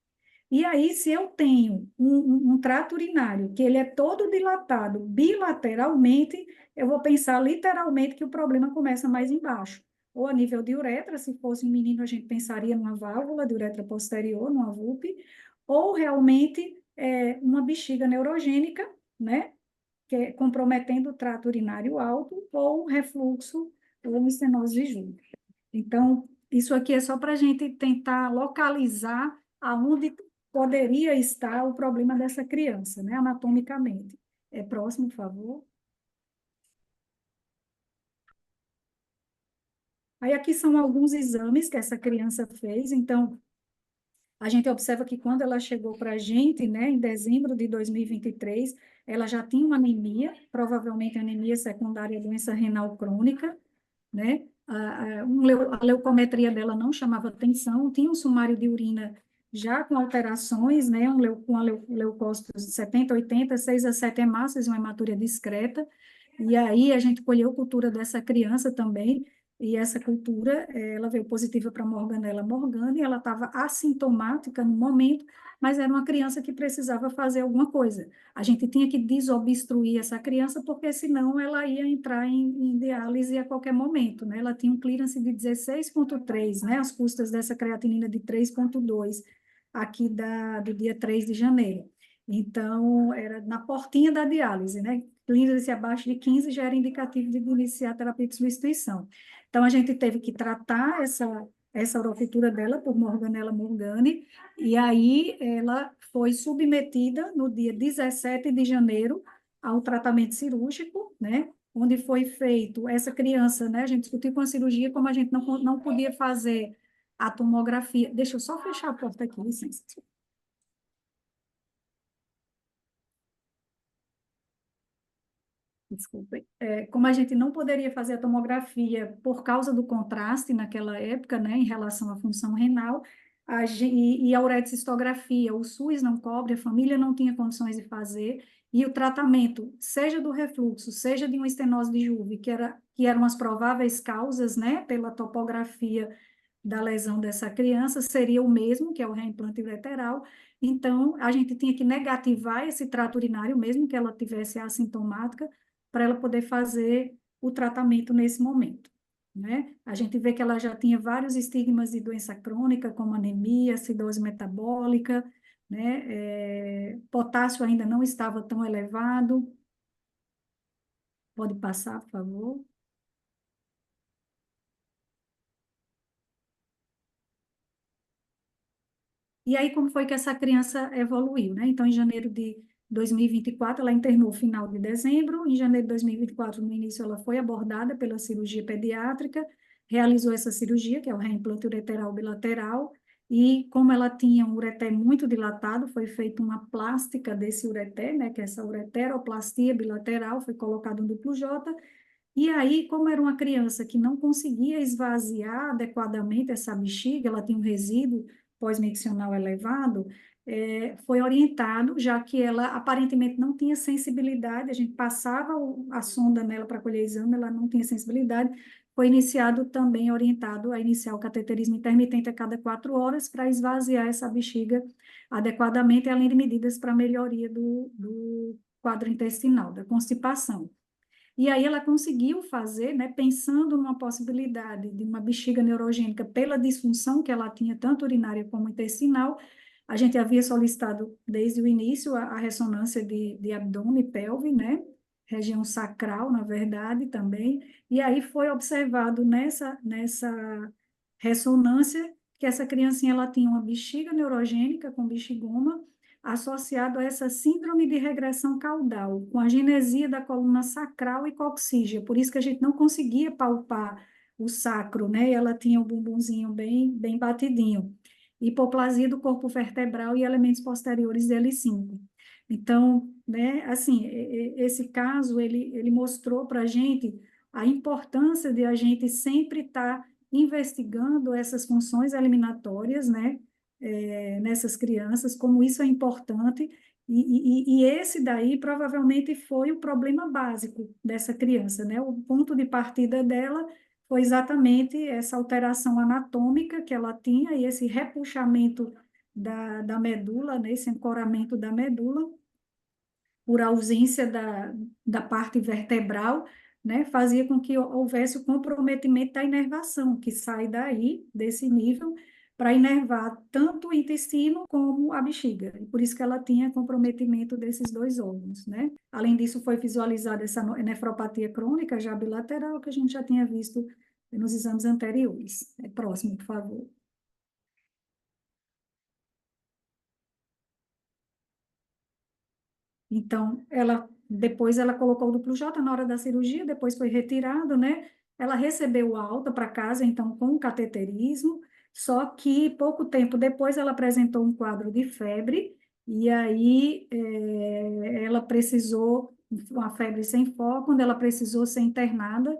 E aí, se eu tenho um trato urinário que ele é todo dilatado bilateralmente, eu vou pensar literalmente que o problema começa mais embaixo. Ou a nível de uretra, se fosse um menino, a gente pensaria numa válvula de uretra posterior, numa VUP, ou realmente uma bexiga neurogênica, né? Que é comprometendo o trato urinário alto, ou um refluxo, ou uma estenose de Juve. Então, isso aqui é só para a gente tentar localizar aonde poderia estar o problema dessa criança, né, anatomicamente. Próximo, por favor. Aí aqui são alguns exames que essa criança fez. Então, a gente observa que quando ela chegou para a gente, né, em dezembro de 2023, ela já tinha uma anemia, provavelmente anemia secundária à doença renal crônica, né? A leucometria dela não chamava atenção, tinha um sumário de urina já com alterações, né? Com leucócitos de 70, 80, 6 a 7 hemácias, uma hematuria discreta, e aí a gente colheu cultura dessa criança também, e essa cultura, ela veio positiva para Morganella morgana, e ela estava assintomática no momento, mas era uma criança que precisava fazer alguma coisa. A gente tinha que desobstruir essa criança, porque senão ela ia entrar em diálise a qualquer momento, né? Ela tinha um clearance de 16,3, né? As custas dessa creatinina de 3,2, aqui do dia 3 de janeiro. Então, era na portinha da diálise, né? Clearance abaixo de 15 já era indicativo de iniciar a terapia de substituição. Então, a gente teve que tratar essa orofitura dela por Morganella morgane, e aí ela foi submetida no dia 17 de janeiro ao tratamento cirúrgico, né? Onde foi feito essa criança, né? A gente discutiu com a cirurgia, como a gente não podia fazer a tomografia. Deixa eu só fechar a porta aqui, licença. Desculpem. Como a gente não poderia fazer a tomografia por causa do contraste naquela época, né, em relação à função renal, e a uretrocistografia, o SUS não cobre, a família não tinha condições de fazer, e o tratamento, seja do refluxo, seja de uma estenose de Juve, que eram as prováveis causas, né, pela topografia da lesão dessa criança, seria o mesmo, que é o reimplante ureteral. Então, a gente tinha que negativar esse trato urinário, mesmo que ela tivesse assintomática, para ela poder fazer o tratamento nesse momento, né? A gente vê que ela já tinha vários estigmas de doença crônica, como anemia, acidose metabólica, né? Potássio ainda não estava tão elevado. Pode passar, por favor. E aí, como foi que essa criança evoluiu, né? Então, em janeiro de 2024, ela internou final de dezembro. Em janeiro de 2024, no início, ela foi abordada pela cirurgia pediátrica, realizou essa cirurgia, que é o reimplante ureteral bilateral, e como ela tinha um ureter muito dilatado, foi feita uma plástica desse ureter, né? Que é essa ureteroplastia bilateral, foi colocado um duplo J. E aí, como era uma criança que não conseguia esvaziar adequadamente essa bexiga, ela tinha um resíduo pós-miccional elevado, foi orientado, já que ela aparentemente não tinha sensibilidade, a gente passava a sonda nela para colher exame, ela não tinha sensibilidade, foi iniciado também, orientado a iniciar o cateterismo intermitente a cada 4 horas para esvaziar essa bexiga adequadamente, além de medidas para melhoria do quadro intestinal, da constipação. E aí ela conseguiu fazer, né, pensando numa possibilidade de uma bexiga neurogênica pela disfunção que ela tinha, tanto urinária como intestinal, A gente havia solicitado desde o início a ressonância de abdômen e pelve, né? Região sacral, na verdade, também. E aí foi observado nessa ressonância que essa criancinha ela tinha uma bexiga neurogênica com bexigoma, associado a essa síndrome de regressão caudal, com agenesia da coluna sacral e coxígea. Por isso que a gente não conseguia palpar o sacro, né? E ela tinha o bumbumzinho bem batidinho. Hipoplasia do corpo vertebral e elementos posteriores de L5. Então, né, assim, esse caso, ele mostrou para a gente a importância de a gente sempre estar investigando essas funções eliminatórias, né, nessas crianças, como isso é importante, e esse daí provavelmente foi o problema básico dessa criança, né, o ponto de partida dela foi exatamente essa alteração anatômica que ela tinha e esse repuxamento da medula, né, esse ancoramento da medula, por ausência da parte vertebral, né, fazia com que houvesse o comprometimento da inervação, que sai daí, desse nível, para inervar tanto o intestino como a bexiga. E por isso que ela tinha comprometimento desses dois órgãos, né? Além disso, foi visualizada essa nefropatia crônica já bilateral, que a gente já tinha visto nos exames anteriores. Próximo, por favor. Então, depois ela colocou o duplo J na hora da cirurgia, depois foi retirado, né? Ela recebeu alta para casa, então, com cateterismo, só que pouco tempo depois ela apresentou um quadro de febre, e aí ela precisou, uma febre sem foco, quando ela precisou ser internada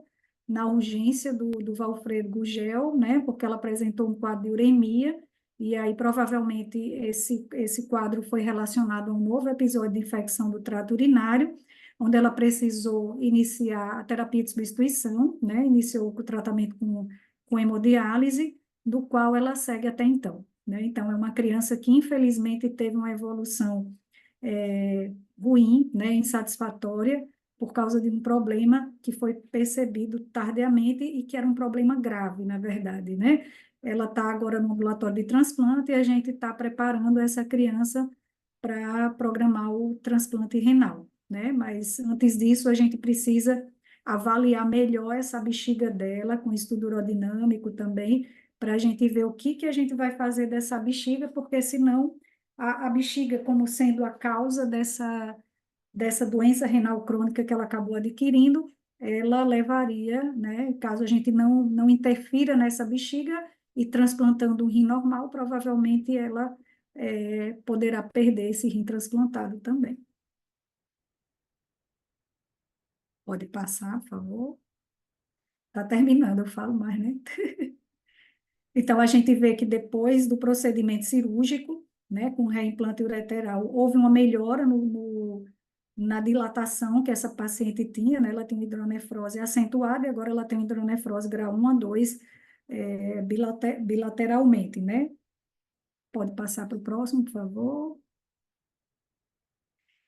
na urgência do Valfredo Gugel, né? Porque ela apresentou um quadro de uremia, e aí, provavelmente, esse quadro foi relacionado a um novo episódio de infecção do trato urinário, onde ela precisou iniciar a terapia de substituição, né? Iniciou o tratamento com hemodiálise, do qual ela segue até então, né? Então, é uma criança que, infelizmente, teve uma evolução ruim, né? Insatisfatória, por causa de um problema que foi percebido tardiamente e que era um problema grave, na verdade, né? Ela está agora no ambulatório de transplante e a gente está preparando essa criança para programar o transplante renal, né? Mas antes disso, a gente precisa avaliar melhor essa bexiga dela, com estudo urodinâmico também, para a gente ver o que a gente vai fazer dessa bexiga, porque senão a bexiga, como sendo a causa dessa doença renal crônica que ela acabou adquirindo, ela levaria, né, caso a gente não interfira nessa bexiga e transplantando um rim normal, provavelmente ela poderá perder esse rim transplantado também. Pode passar, por favor. Está terminando, eu falo mais, né? Então, a gente vê que depois do procedimento cirúrgico, né, com reimplante ureteral, houve uma melhora na dilatação que essa paciente tinha, né? Ela tinha hidronefrose acentuada e agora ela tem hidronefrose grau 1 a 2, bilateralmente, né? Pode passar para o próximo, por favor.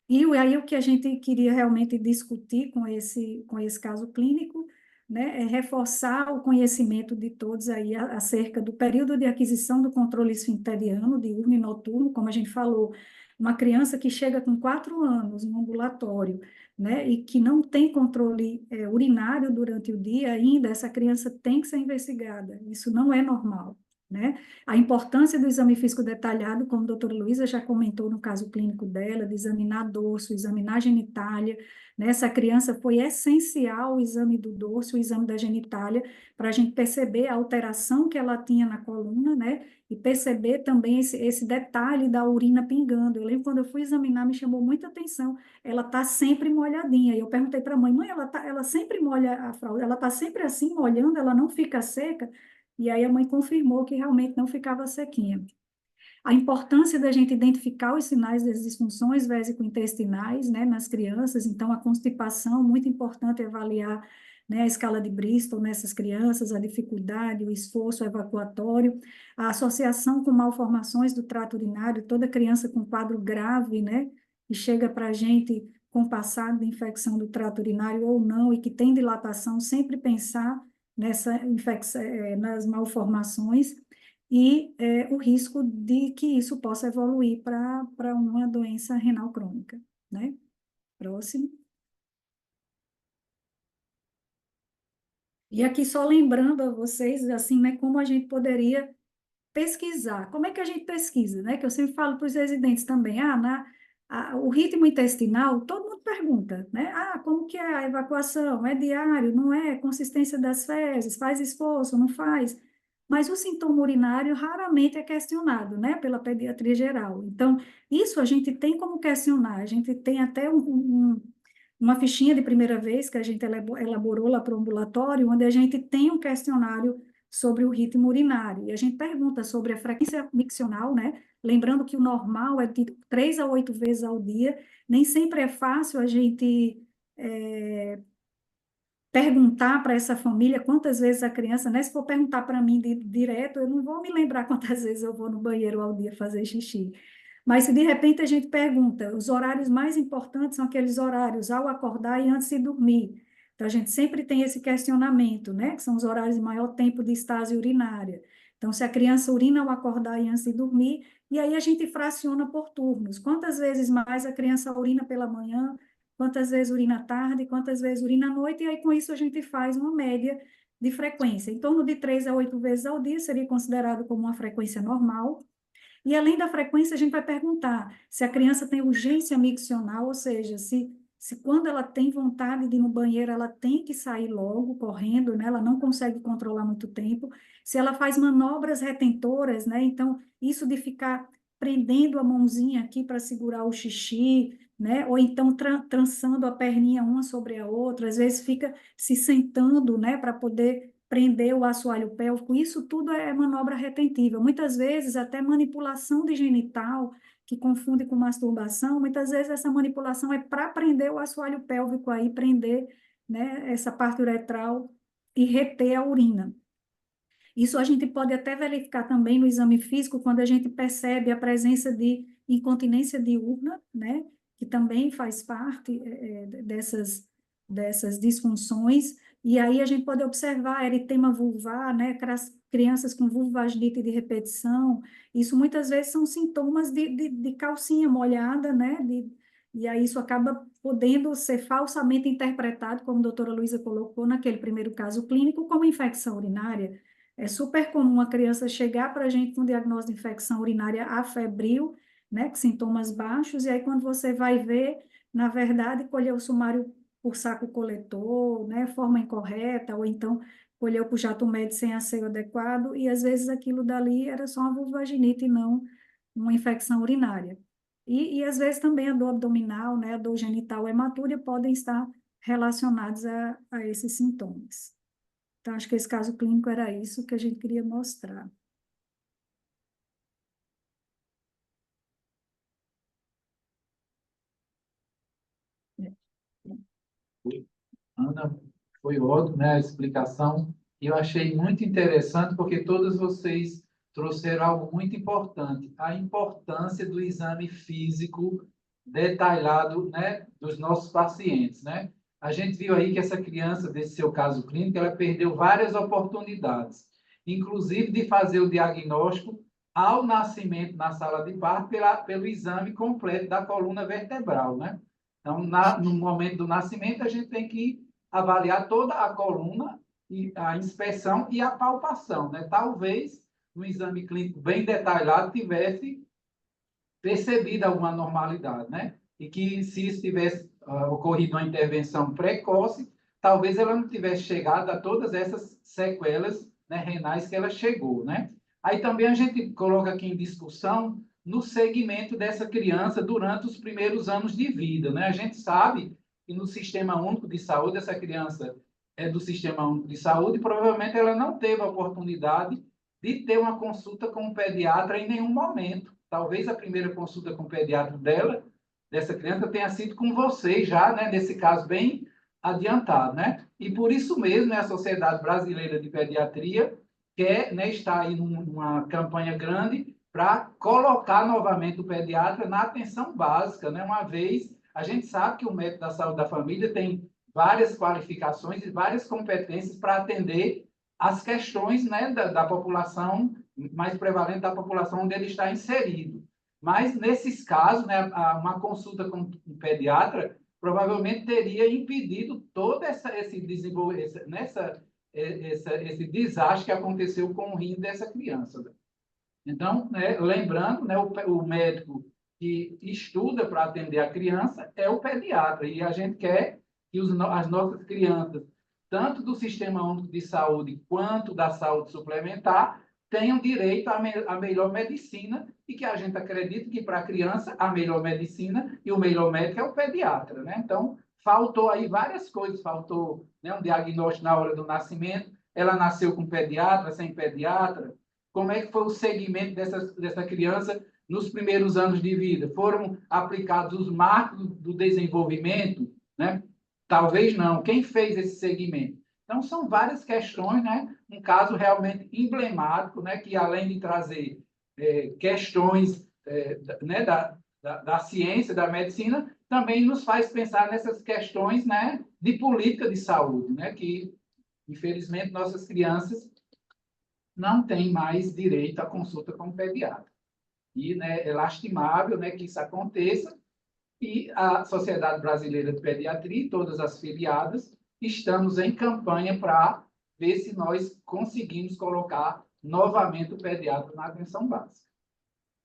E aí o que a gente queria realmente discutir com esse caso clínico, né, é reforçar o conhecimento de todos aí acerca do período de aquisição do controle esfinteriano, diurno e noturno, como a gente falou, uma criança que chega com 4 anos no ambulatório, né, e que não tem controle urinário durante o dia ainda, essa criança tem que ser investigada, isso não é normal, né? A importância do exame físico detalhado, como a doutora Luísa já comentou no caso clínico dela, de examinar dorso, examinar a genitália, né? Essa criança foi essencial o exame do dorso, o exame da genitália, para a gente perceber a alteração que ela tinha na coluna, né? E perceber também esse detalhe da urina pingando. Eu lembro quando eu fui examinar, me chamou muita atenção. Ela está sempre molhadinha. E eu perguntei para a mãe, ela sempre molha a fralda, ela está sempre assim molhando, ela não fica seca? E aí a mãe confirmou que realmente não ficava sequinha. A importância da gente identificar os sinais das disfunções vésico-intestinais, né, nas crianças, então a constipação, muito importante avaliar, né, a escala de Bristol nessas crianças, a dificuldade, o esforço evacuatório, a associação com malformações do trato urinário, toda criança com quadro grave, né, que chega para a gente com passado de infecção do trato urinário ou não, e que tem dilatação, sempre pensar nessa infecção, nas malformações, e o risco de que isso possa evoluir para uma doença renal crônica, né? Próximo. E aqui só lembrando a vocês, assim, né, como a gente poderia pesquisar. Como é que a gente pesquisa, né? Que eu sempre falo para os residentes também, o ritmo intestinal, todo mundo pergunta, né? Ah, como que é a evacuação? É diário? Não é? Consistência das fezes? Faz esforço? Não faz? Mas o sintoma urinário raramente é questionado, né? Pela pediatria geral. Então, isso a gente tem como questionar. A gente tem até uma fichinha de primeira vez que a gente elaborou lá para o ambulatório, onde a gente tem um questionário sobre o ritmo urinário. E a gente pergunta sobre a frequência miccional, né? Lembrando que o normal é de 3 a 8 vezes ao dia. Nem sempre é fácil a gente perguntar para essa família quantas vezes a criança, né? Se for perguntar para mim direto, eu não vou me lembrar quantas vezes eu vou no banheiro ao dia fazer xixi. Mas se de repente a gente pergunta, os horários mais importantes são aqueles horários ao acordar e antes de dormir. Então a gente sempre tem esse questionamento, né? Que são os horários de maior tempo de estase urinária. Então, se a criança urina ao acordar e antes de dormir, e aí a gente fraciona por turnos. Quantas vezes mais a criança urina pela manhã, quantas vezes urina à tarde, quantas vezes urina à noite, e aí com isso a gente faz uma média de frequência. Em torno de 3 a 8 vezes ao dia seria considerado como uma frequência normal. E além da frequência, a gente vai perguntar se a criança tem urgência miccional, ou seja, se quando ela tem vontade de ir no banheiro, ela tem que sair logo, correndo, né? Ela não consegue controlar muito tempo. Se ela faz manobras retentoras, né? Então, isso de ficar prendendo a mãozinha aqui para segurar o xixi, né? Ou então trançando a perninha uma sobre a outra, às vezes fica se sentando, né? Para poder prender o assoalho pélvico, isso tudo é manobra retentiva. Muitas vezes, até manipulação de genital, que confunde com masturbação, muitas vezes essa manipulação é para prender o assoalho pélvico aí, prender, né, essa parte uretral e reter a urina. Isso a gente pode até verificar também no exame físico, quando a gente percebe a presença de incontinência diurna, né, que também faz parte dessas disfunções, e aí a gente pode observar eritema vulvar, né, crianças com vulvaginite de repetição, isso muitas vezes são sintomas de calcinha molhada, né, e aí isso acaba podendo ser falsamente interpretado, como a doutora Luísa colocou naquele primeiro caso clínico, como infecção urinária. É super comum a criança chegar para a gente com diagnóstico de infecção urinária afebril, né, com sintomas baixos, e aí quando você vai ver, na verdade, colheu o sumário por saco coletor, né, forma incorreta, ou então colheu por jato médio sem asseio adequado, e às vezes aquilo dali era só uma vulvaginite e não uma infecção urinária. E às vezes também a dor abdominal, né, a dor genital hematúria podem estar relacionados a esses sintomas. Então, acho que esse caso clínico era isso que a gente queria mostrar. Ana, foi ótimo, né, a explicação. E eu achei muito interessante porque todos vocês trouxeram algo muito importante, a importância do exame físico detalhado, né, dos nossos pacientes, né? A gente viu aí que essa criança, desse seu caso clínico, ela perdeu várias oportunidades, inclusive de fazer o diagnóstico ao nascimento na sala de parto pelo exame completo da coluna vertebral, né? Então, no momento do nascimento, a gente tem que avaliar toda a coluna, e a inspeção e a palpação, né? Talvez, no exame clínico bem detalhado, tivesse percebido alguma normalidade, né? E que, se isso tivesse ocorrido uma intervenção precoce, talvez ela não tivesse chegado a todas essas sequelas, né, renais que ela chegou, né? Aí também a gente coloca aqui em discussão no segmento dessa criança durante os primeiros anos de vida, né? A gente sabe que no Sistema Único de Saúde, essa criança é do Sistema Único de Saúde, e provavelmente ela não teve a oportunidade de ter uma consulta com um pediatra em nenhum momento. Talvez a primeira consulta com o pediatra dessa criança, tenha sido com vocês já, né? Nesse caso bem adiantado, né? E por isso mesmo, né, a Sociedade Brasileira de Pediatria quer, né, estar aí numa campanha grande para colocar novamente o pediatra na atenção básica, né? Uma vez, a gente sabe que o médico da saúde da família tem várias qualificações e várias competências para atender as questões, né, da população, mais prevalente da população onde ele está inserido. Mas, nesses casos, né, uma consulta com um pediatra provavelmente teria impedido todo esse desenvolvimento, esse desastre que aconteceu com o rim dessa criança. Então, né, lembrando, né, o médico que estuda para atender a criança é o pediatra, e a gente quer que as nossas crianças, tanto do Sistema Único de Saúde quanto da saúde suplementar, tenham direito à melhor medicina, e que a gente acredita que para a criança a melhor medicina e o melhor médico é o pediatra, né? Então, faltou aí várias coisas, faltou, né, um diagnóstico na hora do nascimento, ela nasceu com pediatra, sem pediatra, como é que foi o segmento dessa criança nos primeiros anos de vida? Foram aplicados os marcos do desenvolvimento, né? Talvez não. Quem fez esse segmento? Então, são várias questões, né? Um caso realmente emblemático, né? Que, além de trazer questões né? da ciência, da medicina, também nos faz pensar nessas questões, né? De política de saúde, né? Que, infelizmente, nossas crianças não têm mais direito à consulta com o pediatra. E, né, é lastimável, né, que isso aconteça, e a Sociedade Brasileira de Pediatria e todas as filiadas estamos em campanha para ver se nós conseguimos colocar novamente o pediatra na atenção básica.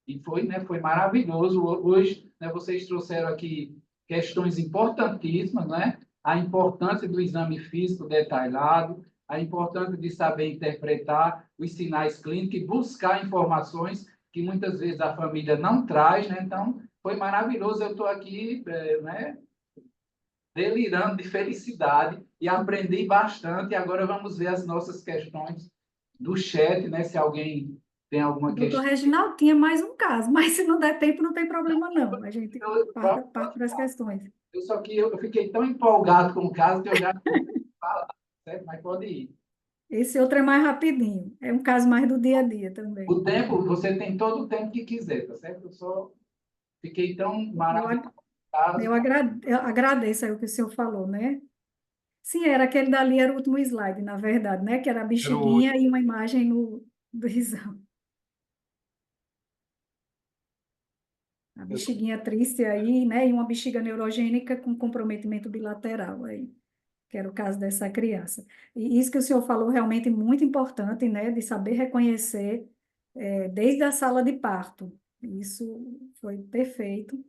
E foi, né, foi maravilhoso. Hoje, né, vocês trouxeram aqui questões importantíssimas, né? A importância do exame físico detalhado, a importância de saber interpretar os sinais clínicos e buscar informações que muitas vezes a família não traz, né? Então, foi maravilhoso. Eu estou aqui, né, delirando de felicidade e aprendi bastante. E agora vamos ver as nossas questões do chat, né? Se alguém tem alguma Doutor questão. Reginaldo tinha mais um caso, mas se não der tempo, não tem problema, não. A gente Eu, parte para as questões. eu fiquei tão empolgado com o caso que eu já falar, certo? Mas pode ir. Esse outro é mais rapidinho. É um caso mais do dia a dia também. O tempo, você tem todo o tempo que quiser, tá certo? Eu só fiquei tão Eu, maravilhoso ag- com o caso. eu agradeço aí o que o senhor falou, né? Sim, era aquele dali, era o último slide, na verdade, né? Que era a Era o bexiguinha e uma imagem do exame. A bexiguinha triste aí, né? E uma bexiga neurogênica com comprometimento bilateral aí, que era o caso dessa criança. E isso que o senhor falou realmente muito importante, né? De saber reconhecer desde a sala de parto. Isso foi perfeito.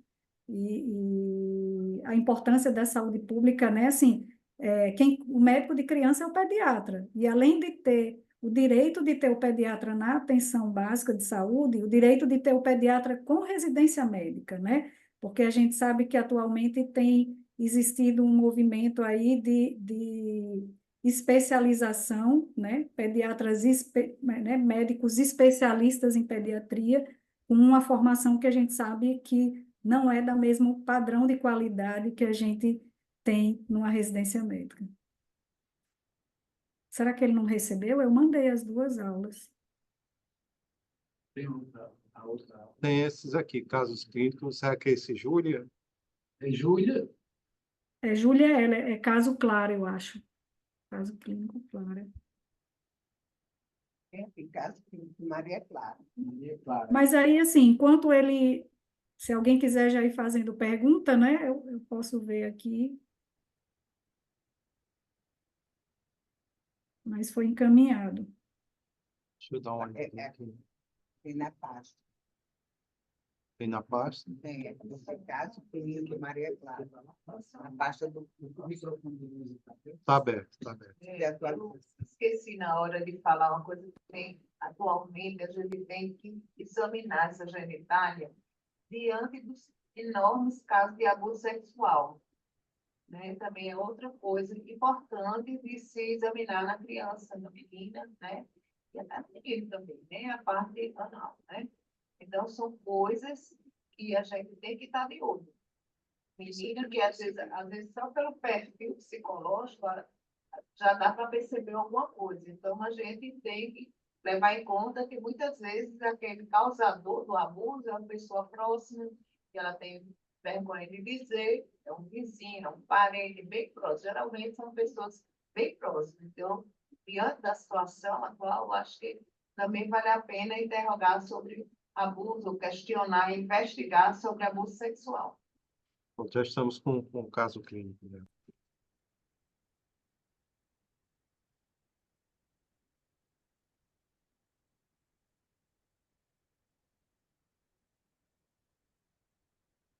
E a importância da saúde pública, né? Assim, o médico de criança é o pediatra. E além de ter o direito de ter o pediatra na atenção básica de saúde, o direito de ter o pediatra com residência médica, né? Porque a gente sabe que atualmente tem existido um movimento aí de especialização, né? Pediatras, né? Médicos especialistas em pediatria, com uma formação que a gente sabe que não é do mesmo padrão de qualidade que a gente tem numa residência médica. Será que ele não recebeu? Eu mandei as duas aulas. Tem a outra. Tem esses aqui, casos clínicos. Será que é esse, Júlia? É Júlia? Júlia, ela é caso claro, eu acho. Caso clínico claro. Caso clínico, Maria Clara. Maria Clara. Mas aí, assim, enquanto ele... Se alguém quiser já ir fazendo pergunta, né? Eu posso ver aqui. Mas foi encaminhado. Deixa eu dar uma olhada aqui. Tem na pasta. Tem na pasta? Tem, esse caso clínico, Maria Clara. Na pasta do microfone. Está aberto, está aberto. Esqueci na hora de falar uma coisa que tem atualmente, a gente tem que examinar essa genitália diante dos enormes casos de abuso sexual. Né? Também é outra coisa importante de se examinar na criança, na menina, né? E até no menino também, né? A parte anal, né? Então, são coisas que a gente tem que estar de olho. Menina que, às vezes, só pelo perfil psicológico, já dá para perceber alguma coisa. Então, a gente tem que levar em conta que, muitas vezes, aquele causador do abuso é uma pessoa próxima, que ela tem vergonha de dizer, é um vizinho, é um parente bem próximo. Geralmente, são pessoas bem próximas. Então, diante da situação atual, acho que também vale a pena interrogar sobre abuso, questionar, investigar sobre abuso sexual. Bom, já estamos com o caso clínico, né?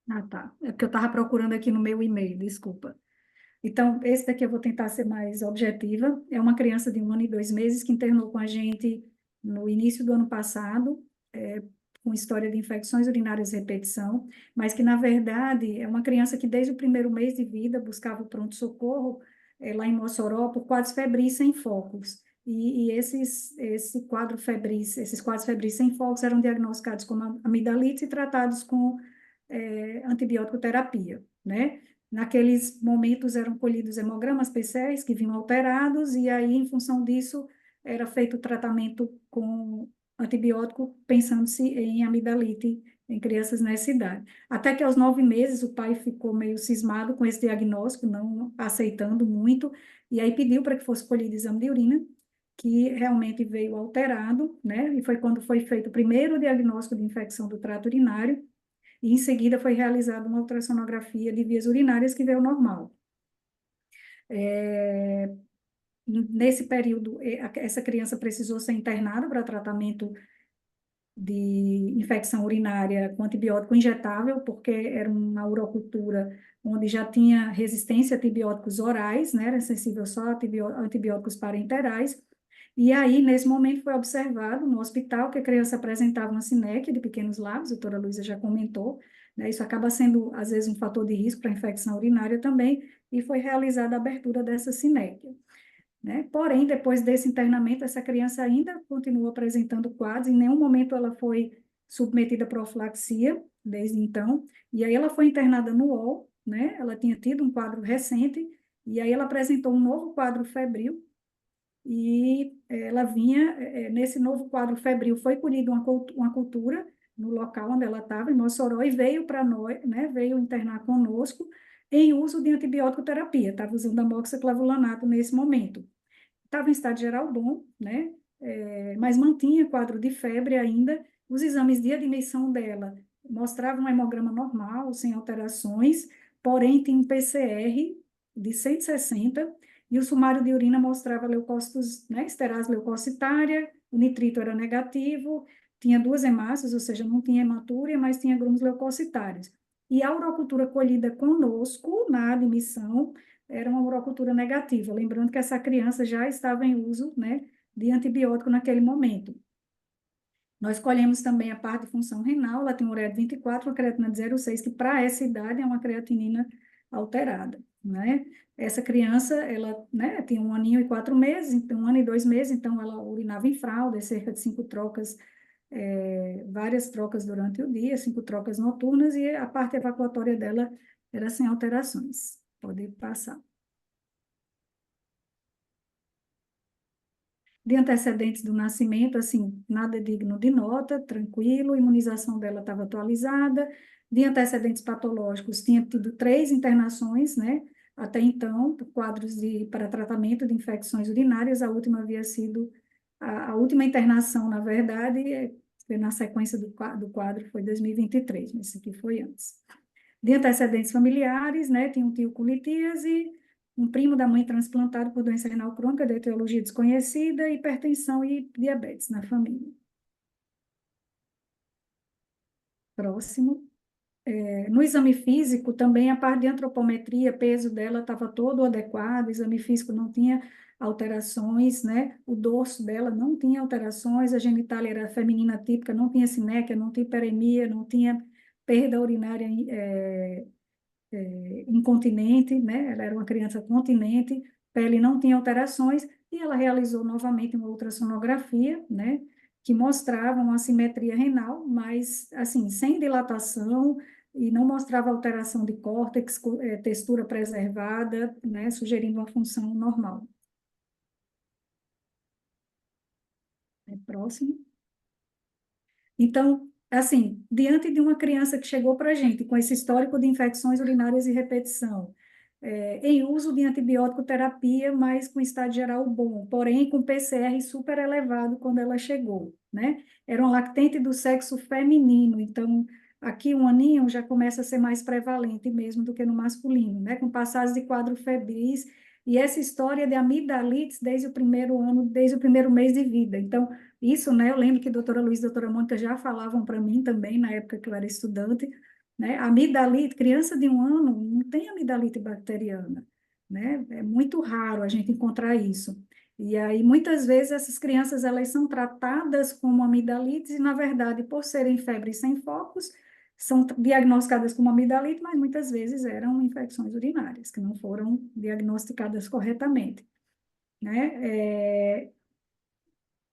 Ah, tá. É porque eu estava procurando aqui no meu e-mail, desculpa. Então, esse daqui eu vou tentar ser mais objetiva. É uma criança de 1 ano e 2 meses que internou com a gente no início do ano passado, com história de infecções urinárias de repetição, mas que, na verdade, é uma criança que desde o primeiro mês de vida buscava o pronto-socorro, lá em Mossoró, por quadros febris sem focos. E esses quadros febris sem focos eram diagnosticados como amidalite e tratados com antibiótico terapia, né? Naqueles momentos eram colhidos hemogramas PCRs que vinham alterados, e aí, em função disso, era feito o tratamento com antibiótico, pensando-se em amidalite em crianças nessa idade. Até que aos 9 meses o pai ficou meio cismado com esse diagnóstico, não aceitando muito, e aí pediu para que fosse colhido exame de urina, que realmente veio alterado, né? E foi quando foi feito o primeiro diagnóstico de infecção do trato urinário, e em seguida foi realizada uma ultrassonografia de vias urinárias que veio normal. Nesse período, essa criança precisou ser internada para tratamento de infecção urinária com antibiótico injetável, porque era uma urocultura onde já tinha resistência a antibióticos orais, né, era sensível só a antibióticos parenterais. E aí, nesse momento, foi observado no hospital que a criança apresentava uma sinéquia de pequenos lábios, a doutora Luísa já comentou, né, isso acaba sendo, às vezes, um fator de risco para infecção urinária também, e foi realizada a abertura dessa sinéquia, né? Porém, depois desse internamento, essa criança ainda continua apresentando quadros, em nenhum momento ela foi submetida a profilaxia, desde então, e aí ela foi internada no UOL, né? Ela tinha tido um quadro recente, e aí ela apresentou um novo quadro febril, e ela vinha, nesse novo quadro febril, foi colhida uma cultura no local onde ela estava, em Mossoró, e veio para nós, né? Veio internar conosco, em uso de antibiótico terapia, estava usando amoxiclavulanato nesse momento. Estava em estado geral bom, né? Mas mantinha quadro de febre ainda. Os exames de admissão dela mostravam um hemograma normal, sem alterações, porém tinha um PCR de 160 e o sumário de urina mostrava leucócitos, né? Esterase leucocitária, o nitrito era negativo, tinha 2 hemácias, ou seja, não tinha hematúria, mas tinha grumos leucocitários. E a urocultura colhida conosco na admissão era uma urocultura negativa, lembrando que essa criança já estava em uso, né, de antibiótico naquele momento. Nós colhemos também a parte de função renal, ela tem um ureia de 24, uma creatina de 0,6, que para essa idade é uma creatinina alterada, né? Essa criança, ela, né, tinha 1 ano e 4 meses, então 1 ano e 2 meses, então ela urinava em fralda, cerca de 5 trocas, várias trocas durante o dia, 5 trocas noturnas, e a parte evacuatória dela era sem alterações. Pode passar. De antecedentes do nascimento, assim, nada digno de nota, tranquilo, a imunização dela estava atualizada. De antecedentes patológicos, tinha tido 3 internações, né? Até então, quadros para tratamento de infecções urinárias, a última havia sido, a última internação, na verdade, foi na sequência do quadro, foi 2023, mas isso aqui foi antes. De antecedentes familiares, né? Tinha um tio com litíase, um primo da mãe transplantado por doença renal crônica de etiologia desconhecida, hipertensão e diabetes na família. Próximo. No exame físico, também a parte de antropometria, peso dela estava todo adequado, o exame físico não tinha alterações, né? O dorso dela não tinha alterações, a genitália era feminina típica, não tinha sinéquia, não tinha hiperemia, não tinha perda urinária incontinente, né? Ela era uma criança continente, pele não tinha alterações, e ela realizou novamente uma ultrassonografia, né? Que mostrava uma assimetria renal, mas, assim, sem dilatação, e não mostrava alteração de córtex, textura preservada, né? Sugerindo uma função normal. Próximo. Então, assim, diante de uma criança que chegou para a gente com esse histórico de infecções urinárias e repetição, em uso de antibiótico terapia, mas com estado geral bom, porém com PCR super elevado quando ela chegou, né? Era uma lactente do sexo feminino, então aqui um aninho já começa a ser mais prevalente mesmo do que no masculino, né? Com passagens de quadro febris e essa história de amigdalites desde o primeiro ano, desde o primeiro mês de vida. Então, isso, né? Eu lembro que a doutora Luiz e a doutora Mônica já falavam para mim também, na época que eu era estudante, né? Amidalite, criança de 1 ano não tem amidalite bacteriana, né? É muito raro a gente encontrar isso. E aí, muitas vezes, essas crianças elas são tratadas como amidalites e, na verdade, por serem febres sem focos, são diagnosticadas como amidalite, mas muitas vezes eram infecções urinárias, que não foram diagnosticadas corretamente, né?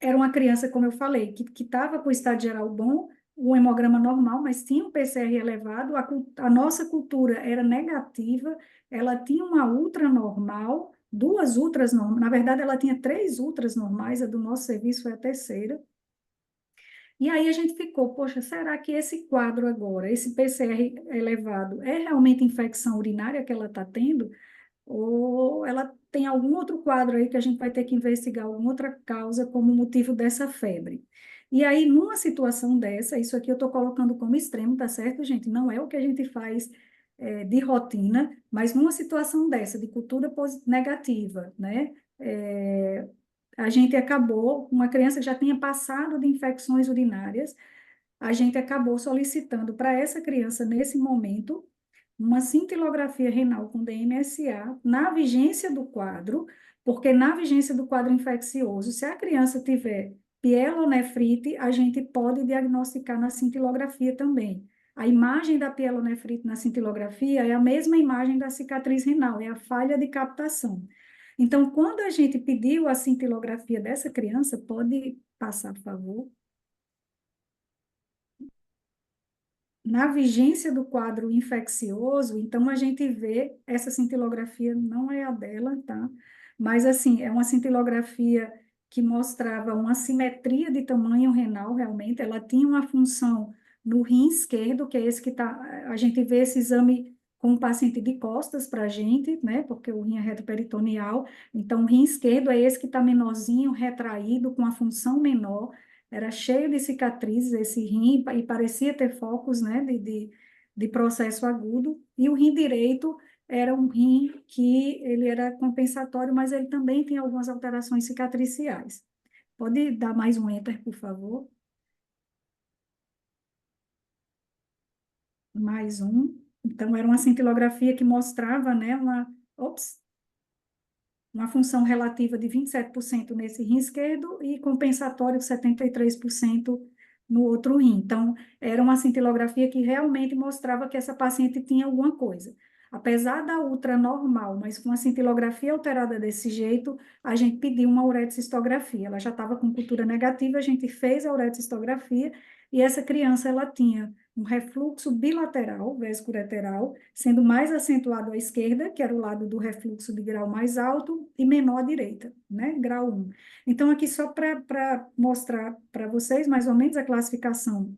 Era uma criança, como eu falei, que estava com o estado geral bom, o hemograma normal, mas tinha um PCR elevado, a nossa cultura era negativa, ela tinha uma ultra normal, 2 ultras normais, na verdade ela tinha 3 ultras normais, a do nosso serviço foi a terceira, e aí a gente ficou, poxa, será que esse quadro agora, esse PCR elevado, é realmente infecção urinária que ela está tendo? Ou ela tem algum outro quadro aí que a gente vai ter que investigar alguma outra causa como motivo dessa febre. E aí, numa situação dessa, isso aqui eu estou colocando como extremo, tá certo, gente? Não é o que a gente faz de rotina, mas numa situação dessa, de cultura negativa, né? A gente acabou, uma criança que já tinha passado de infecções urinárias, a gente acabou solicitando para essa criança, nesse momento, uma cintilografia renal com DMSA na vigência do quadro, porque na vigência do quadro infeccioso, se a criança tiver pielonefrite, a gente pode diagnosticar na cintilografia também. A imagem da pielonefrite na cintilografia é a mesma imagem da cicatriz renal, é a falha de captação. Então, quando a gente pediu a cintilografia dessa criança, pode passar, por favor? Na vigência do quadro infeccioso, então a gente vê, essa cintilografia não é a dela, tá? Mas assim, é uma cintilografia que mostrava uma simetria de tamanho renal, realmente, ela tinha uma função no rim esquerdo, que é esse que tá, a gente vê esse exame com o paciente de costas para a gente, né? Porque o rim é retroperitoneal, então o rim esquerdo é esse que está menorzinho, retraído, com a função menor, era cheio de cicatrizes esse rim e parecia ter focos, né, de processo agudo, e o rim direito era um rim que ele era compensatório, mas ele também tem algumas alterações cicatriciais. Pode dar mais um enter, por favor? Mais um. Então, era uma cintilografia que mostrava, né, uma função relativa de 27% nesse rim esquerdo e compensatório de 73% no outro rim. Então, era uma cintilografia que realmente mostrava que essa paciente tinha alguma coisa. Apesar da ultra normal, mas com a cintilografia alterada desse jeito, a gente pediu uma uretrocistografia. Ela já estava com cultura negativa, a gente fez a uretrocistografia e essa criança ela tinha um refluxo bilateral, vesicoureteral, sendo mais acentuado à esquerda, que era o lado do refluxo de grau mais alto, e menor à direita, né? Grau 1. Então, aqui só para mostrar para vocês mais ou menos a classificação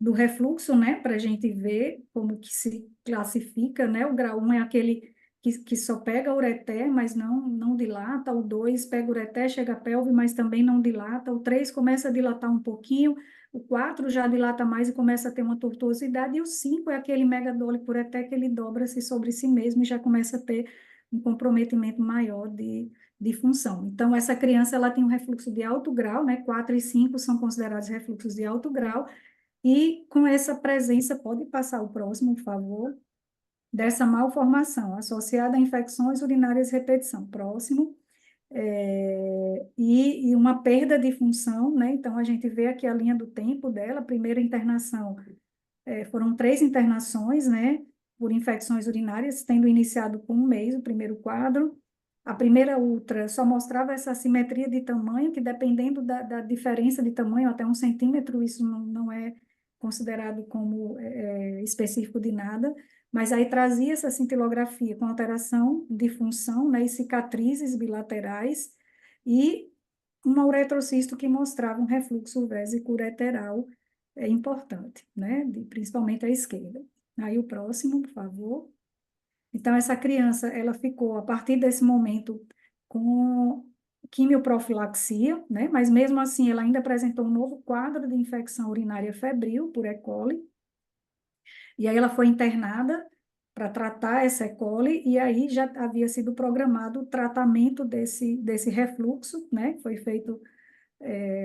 do refluxo, né? Para a gente ver como que se classifica, né? O grau 1 é aquele que só pega o ureter, mas não dilata. O 2 pega o ureter, chega à pelve, mas também não dilata. O 3 começa a dilatar um pouquinho. O 4 já dilata mais e começa a ter uma tortuosidade. E o 5 é aquele megadólico ureter que ele dobra-se sobre si mesmo e já começa a ter um comprometimento maior de função. Então, essa criança ela tem um refluxo de alto grau, né? 4 e 5 são considerados refluxos de alto grau, e com essa presença, pode passar o próximo, por favor, dessa malformação associada a infecções urinárias de repetição. Próximo. E uma perda de função, né? Então, a gente vê aqui a linha do tempo dela. Primeira internação, foram 3 internações, né? Por infecções urinárias, tendo iniciado com 1 mês, o primeiro quadro. A primeira ultra só mostrava essa assimetria de tamanho, que dependendo da diferença de tamanho, até 1 centímetro, isso não é considerado como específico de nada, mas aí trazia essa cintilografia com alteração de função, né, e cicatrizes bilaterais, e uma uretrocisto que mostrava um refluxo vésico-ureteral importante, né, principalmente à esquerda. Aí o próximo, por favor. Então, essa criança, ela ficou, a partir desse momento, com quimioprofilaxia, né? Mas mesmo assim, ela ainda apresentou um novo quadro de infecção urinária febril por E. coli, e aí ela foi internada para tratar essa E. coli, e aí já havia sido programado o tratamento desse refluxo, né? Foi feito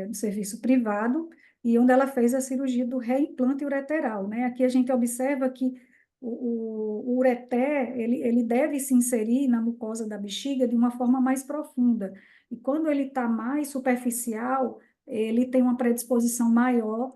no serviço privado, e onde ela fez a cirurgia do reimplante ureteral, né? Aqui a gente observa que o ureter, ele deve se inserir na mucosa da bexiga de uma forma mais profunda, e quando ele está mais superficial, ele tem uma predisposição maior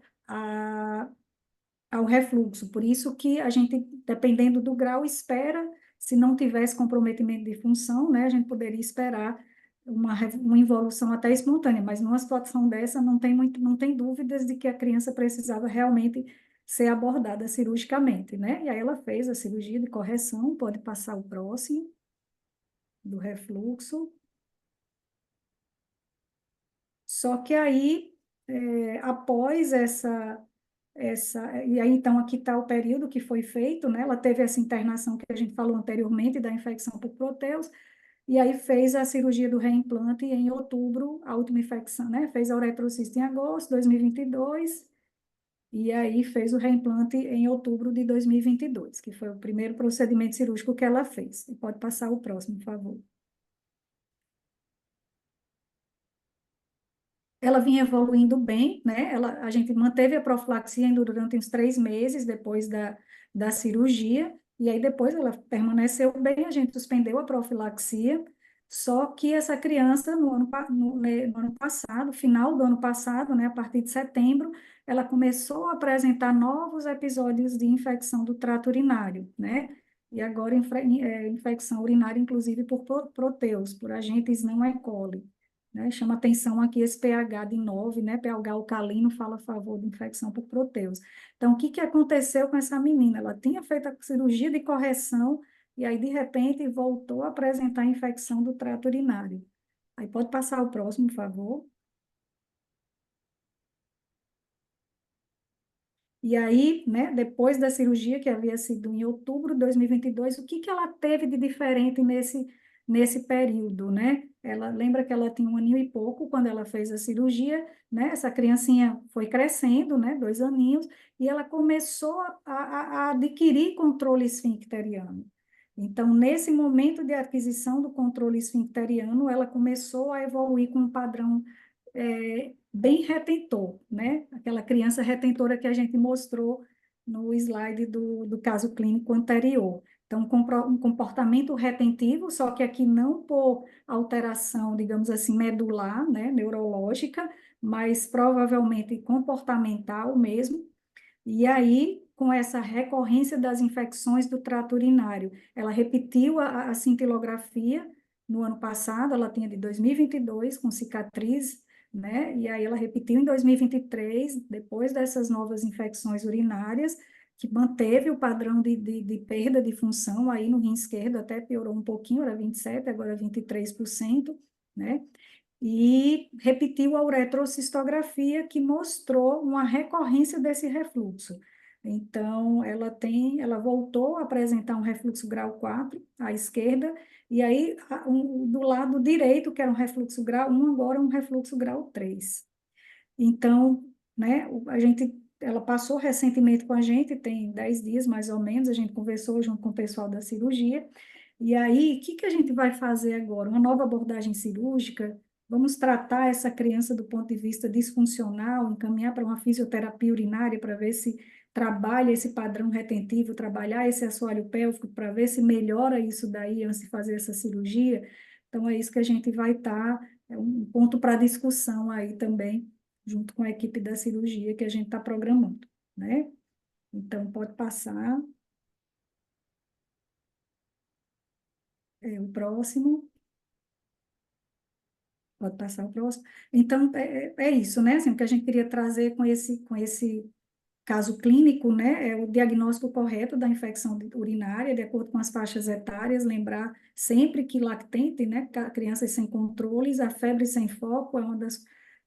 ao refluxo. Por isso que a gente, dependendo do grau, espera, se não tivesse comprometimento de função, né, a gente poderia esperar uma involução até espontânea, mas numa situação dessa não tem dúvidas de que a criança precisava realmente ser abordada cirurgicamente, né? E aí ela fez a cirurgia de correção, pode passar o próximo, do refluxo. Só que aí, após e aí, então, aqui está o período que foi feito, né? Ela teve essa internação que a gente falou anteriormente, da infecção por proteus, e aí fez a cirurgia do reimplante em outubro, a última infecção, né? Fez a uretrocista em agosto de 2022, e aí fez o reimplante em outubro de 2022, que foi o primeiro procedimento cirúrgico que ela fez. E pode passar o próximo, por favor. Ela vinha evoluindo bem, né? A gente manteve a profilaxia ainda durante uns 3 meses depois da cirurgia, e aí depois ela permaneceu bem, a gente suspendeu a profilaxia, só que essa criança, no ano passado, final do ano passado, né, a partir de setembro, ela começou a apresentar novos episódios de infecção do trato urinário, né? E agora infecção urinária, inclusive por proteus, por agentes não E. coli. Né? Chama atenção aqui esse pH de 9, né? pH alcalino fala a favor de infecção por proteus. Então, o que aconteceu com essa menina? Ela tinha feito a cirurgia de correção e aí, de repente, voltou a apresentar infecção do trato urinário. Aí pode passar o próximo, por favor. E aí, né, depois da cirurgia, que havia sido em outubro de 2022, o que ela teve de diferente nesse período, né? Ela lembra que ela tinha 1 aninho e pouco quando ela fez a cirurgia, né? Essa criancinha foi crescendo, né? 2 aninhos, e ela começou a adquirir controle esfincteriano. Então, nesse momento de aquisição do controle esfincteriano, ela começou a evoluir com um padrão bem retentor, né? Aquela criança retentora que a gente mostrou no slide do caso clínico anterior. Então, um comportamento retentivo, só que aqui não por alteração, digamos assim, medular, né, neurológica, mas provavelmente comportamental mesmo. E aí, com essa recorrência das infecções do trato urinário, ela repetiu a cintilografia no ano passado, ela tinha de 2022, com cicatriz, né? E aí ela repetiu em 2023, depois dessas novas infecções urinárias, que manteve o padrão de perda de função aí no rim esquerdo, até piorou um pouquinho, era 27%, agora 23%, né? E repetiu a uretrocistografia, que mostrou uma recorrência desse refluxo. Então, ela voltou a apresentar um refluxo grau 4 à esquerda, e aí do lado direito, que era um refluxo grau 1, agora um refluxo grau 3. Então, né, ela passou recentemente com a gente, tem 10 dias mais ou menos, a gente conversou junto com o pessoal da cirurgia, e aí, o que a gente vai fazer agora? Uma nova abordagem cirúrgica. Vamos tratar essa criança do ponto de vista disfuncional, encaminhar para uma fisioterapia urinária para ver se trabalha esse padrão retentivo, trabalhar esse assoalho pélvico para ver se melhora isso daí antes de fazer essa cirurgia. Então, é isso que a gente vai estar, é um ponto para discussão aí também, junto com a equipe da cirurgia que a gente está programando, né? Então, pode passar. O próximo. Pode passar o próximo. Então, é isso, né? Assim, o que a gente queria trazer com esse caso clínico, né? É o diagnóstico correto da infecção urinária, de acordo com as faixas etárias, lembrar sempre que lactente, né? Crianças sem controles, a febre sem foco é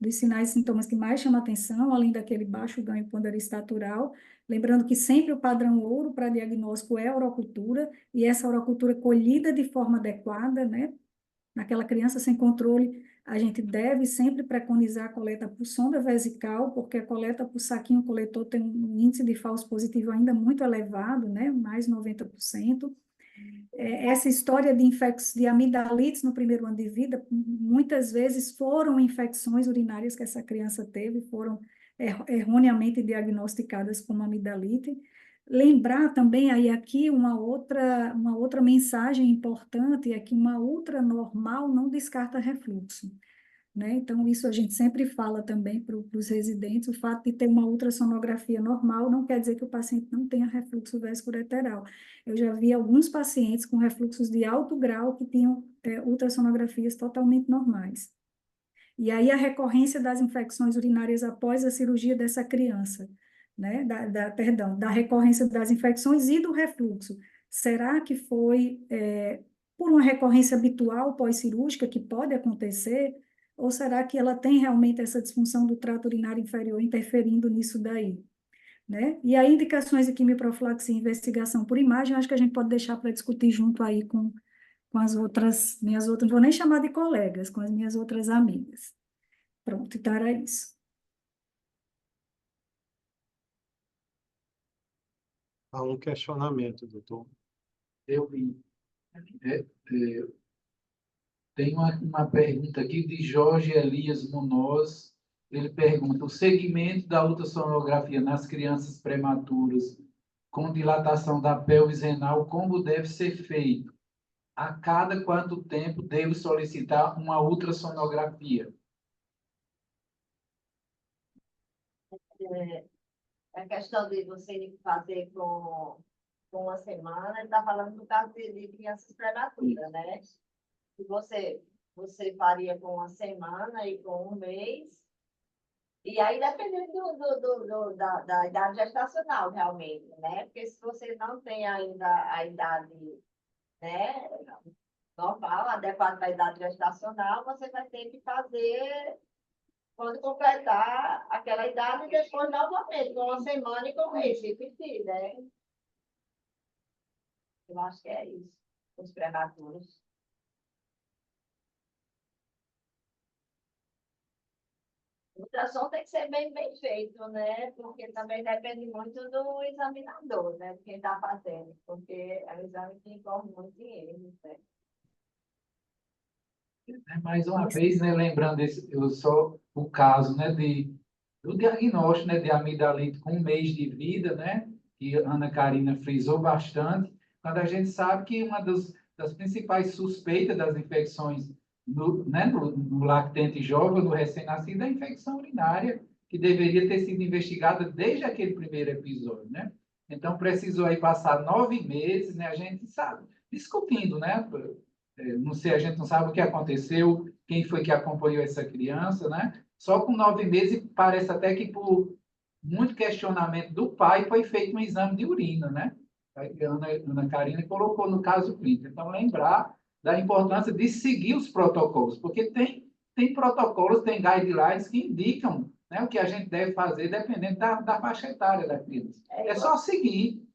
dos sinais e sintomas que mais chama atenção, além daquele baixo ganho ponderostatural, Lembrando que sempre o padrão ouro para diagnóstico é a orocultura, e essa orocultura colhida de forma adequada, né? Naquela criança sem controle, a gente deve sempre preconizar a coleta por sonda vesical, porque a coleta por saquinho coletor tem um índice de falso positivo ainda muito elevado, né? Mais 90%. Essa história de amidalites no primeiro ano de vida, muitas vezes foram infecções urinárias que essa criança teve, foram erroneamente diagnosticadas como amidalite. Lembrar também aí aqui uma outra mensagem importante é que uma ultra normal não descarta refluxo, né? Então, isso a gente sempre fala também para os residentes, o fato de ter uma ultrassonografia normal não quer dizer que o paciente não tenha refluxo vescoureteral. Eu já vi alguns pacientes com refluxos de alto grau que tinham ultrassonografias totalmente normais. E aí a recorrência das infecções urinárias após a cirurgia dessa criança, né? Perdão, da recorrência das infecções e do refluxo. Será que foi por uma recorrência habitual pós-cirúrgica que pode acontecer? Ou será que ela tem realmente essa disfunção do trato urinário inferior interferindo nisso daí? Né? E aí, indicações de quimioprofilaxia e investigação por imagem, acho que a gente pode deixar para discutir junto aí com as minhas outras, não vou nem chamar de colegas, com as minhas outras amigas. Pronto, então era isso. Há um questionamento, doutor. Eu vi. É, é, Tem uma pergunta aqui de Jorge Elias Munoz. Ele pergunta: o segmento da ultrassonografia nas crianças prematuras com dilatação da pelvis renal, como deve ser feito? A cada quanto tempo devo solicitar uma ultrassonografia? A questão de você fazer com uma semana, ele está falando do caso de crianças prematuras, né? Que você faria com uma semana e com um mês, e aí dependendo da idade gestacional, realmente, né? Porque se você não tem ainda a idade, né, normal, adequada para a idade gestacional, você vai ter que fazer quando completar aquela idade e depois novamente, com uma semana e com um mês, repetir, né? Eu acho que é isso, os prematuros. O ultrassom tem que ser bem feito, né? Porque também depende muito do examinador, né? De quem está fazendo, porque é um exame que envolve muito dinheiro, né? Mais uma vez, né, lembrando só o caso, né, do diagnóstico, né, de amidalite com um mês de vida, né, que a Ana Karina frisou bastante, quando a gente sabe que uma das principais suspeitas das infecções no lactente jovem, no recém-nascido, é a infecção urinária, que deveria ter sido investigada desde aquele primeiro episódio, né? Então, precisou aí passar 9 meses, né, a gente sabe, discutindo, né, não sei, a gente não sabe o que aconteceu, quem foi que acompanhou essa criança, né? Só com 9 meses, parece até que por muito questionamento do pai, foi feito um exame de urina, né? A Ana Karina colocou no caso clínico. Então, lembrar da importância de seguir os protocolos, porque tem protocolos, tem guidelines que indicam, né, o que a gente deve fazer dependendo da faixa etária da criança. É só seguir.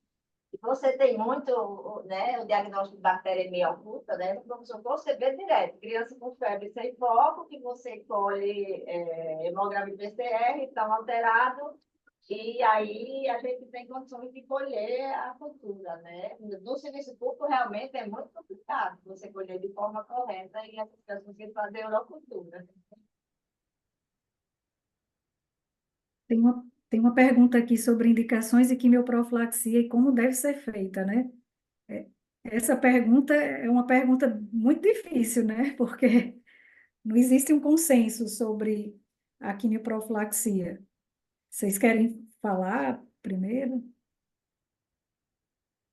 Você tem muito, né, o diagnóstico de bacteremia oculta, né, no pronto-socorro você vê direto, criança com febre sem foco, que você colhe hemograma e PCR, estão alterados, e aí a gente tem condições de colher a cultura, né? No serviço público, realmente é muito complicado você colher de forma correta e essas pessoas conseguem fazer urocultura. Tem uma pergunta aqui sobre indicações de quimioprofilaxia e como deve ser feita, né? É, Essa pergunta é uma pergunta muito difícil, né? Porque não existe um consenso sobre a quimioprofilaxia. Vocês querem falar primeiro?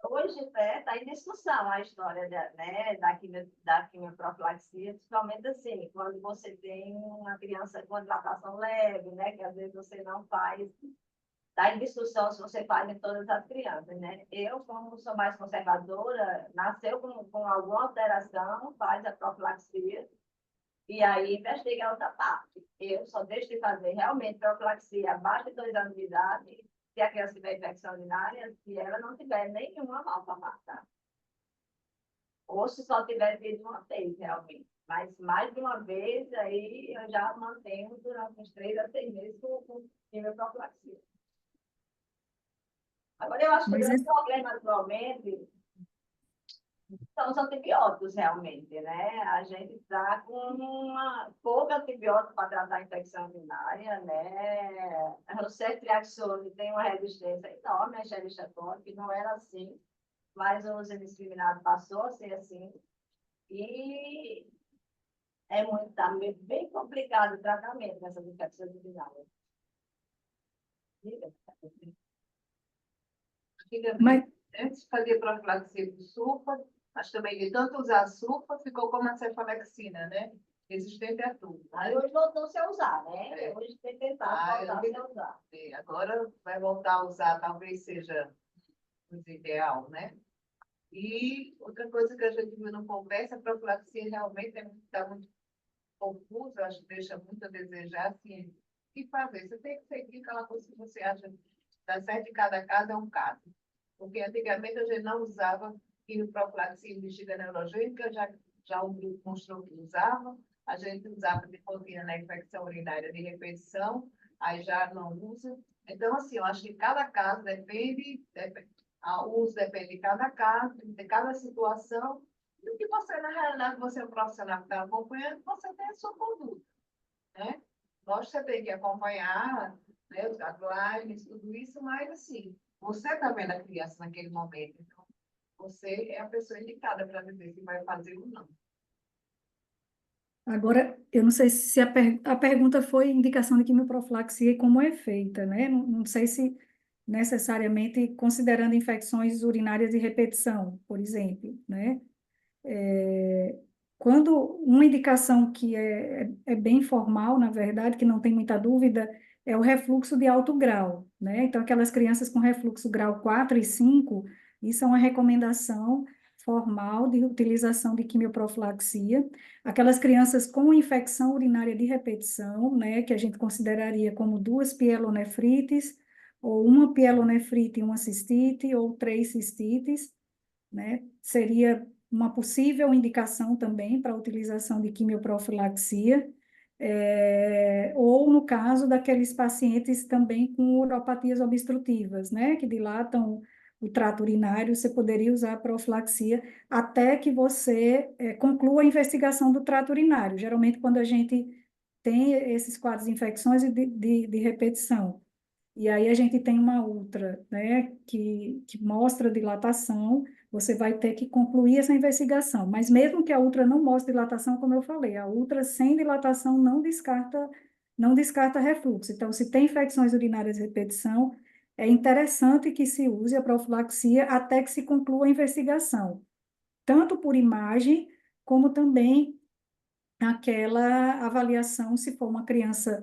Hoje está em discussão a história da quimioprofilaxia, principalmente assim, quando você tem uma criança com dilatação leve, né, que às vezes você não faz, está em discussão se você faz em todas as crianças, né? Eu, como sou mais conservadora, nasceu com alguma alteração, faz a profilaxia, e aí investiga a outra parte. Eu só deixo de fazer realmente profilaxia abaixo de 2 anos de idade, se a criança tiver infecção urinária, se ela não tiver nenhuma malformação. Ou se só tiver tido uma vez, realmente. Mas mais de uma vez, aí eu já mantenho durante uns 3 a 6 meses com quimioprofilaxia. Agora, eu acho que o Mas grande problema atualmente são os antibióticos, realmente, né? A gente está com pouco antibiótico para tratar a infecção urinária, né? O ceftriaxone tem uma resistência enorme à Escherichia coli, que não era assim, mas o uso indiscriminado passou a ser assim. E é muito, tá bem complicado o tratamento dessas infecções urinárias. Mas, Antes fazia profilaxia com sulfa, mas também de tanto usar sulfa, ficou como a cefalexina, né? Resistente a tudo. Aí hoje voltou-se a usar, né? É. Hoje tem tentado voltar-se a usar. Agora vai voltar a usar, talvez seja o ideal, né? E outra coisa que a gente viu no conversa, a profilaxia realmente está muito confusa, acho que deixa muito a desejar, assim, o que fazer? Você tem que seguir aquela coisa que você acha que está certo de cada caso é um caso. Porque antigamente a gente não usava quimioprofilaxia em bexiga neurogênica, já o grupo mostrou que usava, a gente usava de rotina na infecção urinária de repetição, aí já não usa. Então, assim, eu acho que cada caso depende o uso depende de cada caso, de cada situação, e o que você, na realidade, você é um profissional que está acompanhando, você tem a sua conduta, né? Lógico que você tem que acompanhar, né, os guidelines, tudo isso, mas, assim, você está vendo a criança naquele momento, então você é a pessoa indicada para dizer se vai fazer ou não. agora, eu não sei se a pergunta foi indicação de quimioprofilaxia e como é feita, né? Não sei se necessariamente considerando infecções urinárias de repetição, por exemplo, né? Quando uma indicação que é bem formal, na verdade, que não tem muita dúvida, é o refluxo de alto grau, né? Então, aquelas crianças com refluxo grau 4 e 5, isso é uma recomendação formal de utilização de quimioprofilaxia. Aquelas crianças com infecção urinária de repetição, né, que a gente consideraria como 2 pielonefrites, ou uma pielonefrite e uma cistite, ou 3 cistites, né? Seria uma possível indicação também para a utilização de quimioprofilaxia, ou no caso daqueles pacientes também com uropatias obstrutivas, né? Que dilatam o trato urinário, você poderia usar a profilaxia até que você conclua a investigação do trato urinário. Geralmente, quando a gente tem esses quadros de infecções de repetição, e aí a gente tem uma ultra, né, que mostra dilatação, você vai ter que concluir essa investigação. Mas mesmo que a ultra não mostre dilatação, como eu falei, a ultra sem dilatação não descarta refluxo. Então, se tem infecções urinárias de repetição, é interessante que se use a profilaxia até que se conclua a investigação, tanto por imagem, como também aquela avaliação, se for uma criança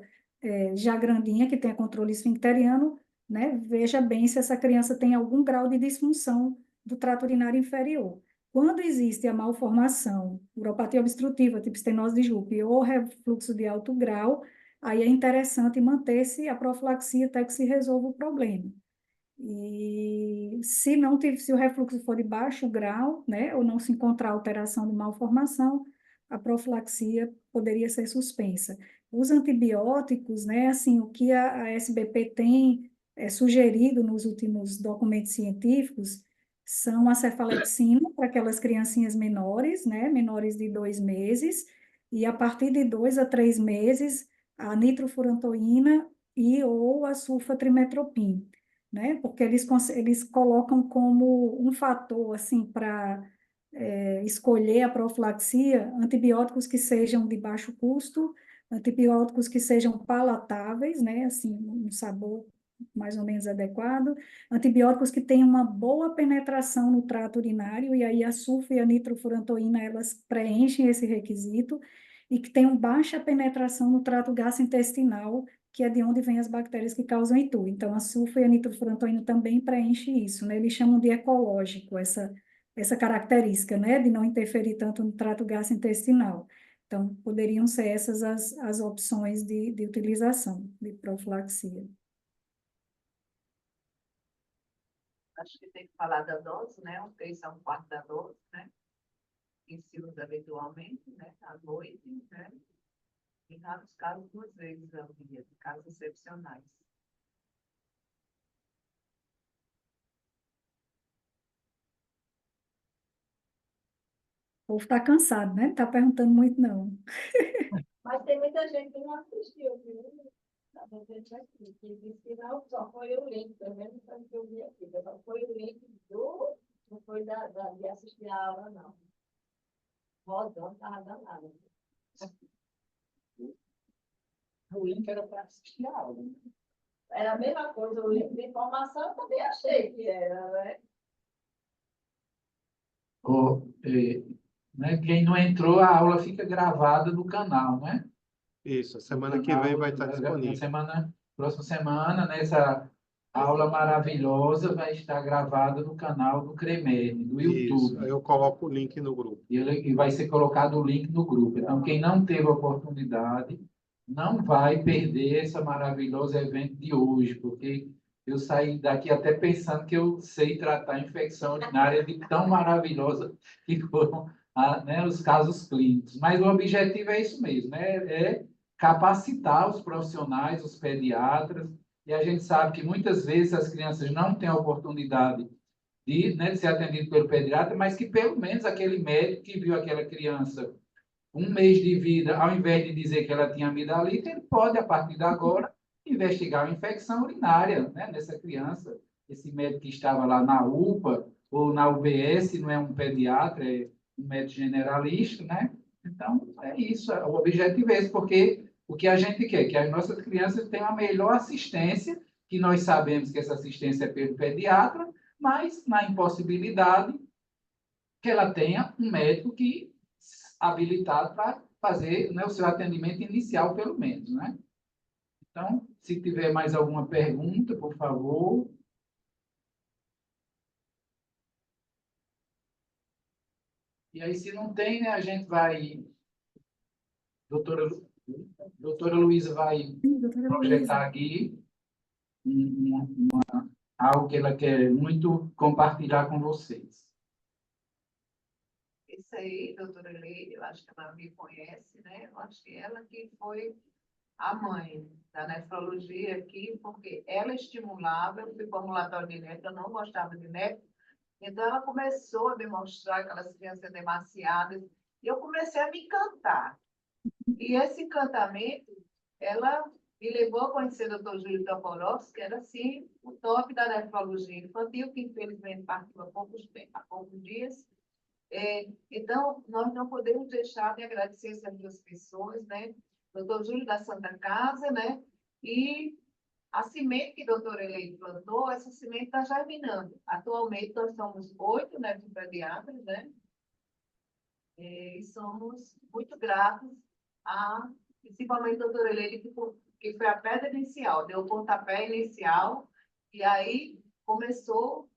já grandinha, que tenha controle esfincteriano, né? Veja bem se essa criança tem algum grau de disfunção do trato urinário inferior. Quando existe a malformação, uropatia obstrutiva, tipo estenose de Jupe, ou refluxo de alto grau, aí é interessante manter-se a profilaxia até que se resolva o problema. E se o refluxo for de baixo grau, né, ou não se encontrar alteração de malformação, a profilaxia poderia ser suspensa. Os antibióticos, né, assim, o que a SBP tem sugerido nos últimos documentos científicos são a cefalexina para aquelas criancinhas menores, né, menores de 2 meses, e a partir de 2 a 3 meses, a nitrofurantoína e ou a sulfatrimetropin, né? Porque eles colocam como um fator, assim, para escolher a profilaxia, antibióticos que sejam de baixo custo, antibióticos que sejam palatáveis, né? Assim, um sabor mais ou menos adequado, antibióticos que tenham uma boa penetração no trato urinário, e aí a sulfa e a nitrofurantoína, elas preenchem esse requisito, e que tenham baixa penetração no trato gastrointestinal, que é de onde vêm as bactérias que causam ITU. Então, a sulfa e a nitrofurantoína também preenchem isso, né? Eles chamam de ecológico essa característica, né? De não interferir tanto no trato gastrointestinal. Então, poderiam ser essas as opções de utilização de profilaxia. Acho que tem que falar da dose, né? Um terço a um quarto da dose, né? Que se usa habitualmente, né? À noite, né? Em raros casos, 2 vezes ao dia, casos excepcionais. O povo está cansado, né? Não está perguntando muito, não. Mas tem muita gente que não assistiu, viu? Tem gente aqui que disse que não, só foi o link, pelo menos foi o que eu vi aqui, só foi o link não foi de assistir a aula, não. Rodão estava danado. O link era para assistir a aula. Né? Era a mesma coisa, o link de informação eu também achei que era, né? Né? Quem não entrou, a aula fica gravada no canal, né? Isso, a No semana que vem canal, vai estar disponível. Próxima semana, nessa aula maravilhosa, vai estar gravada no canal do CREMERNE, do Isso, YouTube. aí eu coloco o link no grupo. E vai ser colocado o link no grupo. Então, quem não teve a oportunidade, não vai perder esse maravilhoso evento de hoje, porque eu saí daqui até pensando que eu sei tratar infecção urinária de tão maravilhosa que foram né, os casos clínicos. Mas o objetivo é isso mesmo, né? É capacitar os profissionais, os pediatras, e a gente sabe que muitas vezes as crianças não têm a oportunidade né, de ser atendido pelo pediatra, mas que pelo menos aquele médico que viu aquela criança 1 mês de vida, ao invés de dizer que ela tinha amidalite, ele pode, a partir de agora, investigar uma infecção urinária, né, nessa criança. Esse médico que estava lá na UPA ou na UBS não é um pediatra, é um médico generalista, né? Então, é isso. O objetivo é esse, porque o que a gente quer, que as nossas crianças tenham a melhor assistência, que nós sabemos que essa assistência é pelo pediatra, mas na impossibilidade que ela tenha um médico que habilitado para fazer, né, o seu atendimento inicial, pelo menos, né? Então, se tiver mais alguma pergunta, por favor. E aí, se não tem, né, a gente vai... Doutora Luísa vai Doutora projetar Luísa. aqui algo que ela quer muito compartilhar com vocês. Isso aí, doutora Leide, eu acho que ela me conhece, né? Eu acho que ela que foi a mãe da nefrologia aqui, porque ela estimulava, eu fui para o ambulatório de nefro, eu não gostava de nefro, então ela começou a me mostrar aquelas crianças demasiadas, e eu comecei a me encantar. E esse encantamento, ela me levou a conhecer o Dr. Júlio Toporovski, que era, assim, o top da nefrologia infantil, que infelizmente partiu há poucos dias. Então, nós não podemos deixar de agradecer essas duas pessoas, né? Doutor Júlio da Santa Casa, né? E a semente que a doutora Eleide plantou, essa semente está germinando. Atualmente, nós somos 8 nefropediatras, né? E somos muito gratos principalmente a doutora Eleide, que foi a pedra inicial, deu o pontapé inicial, e aí começou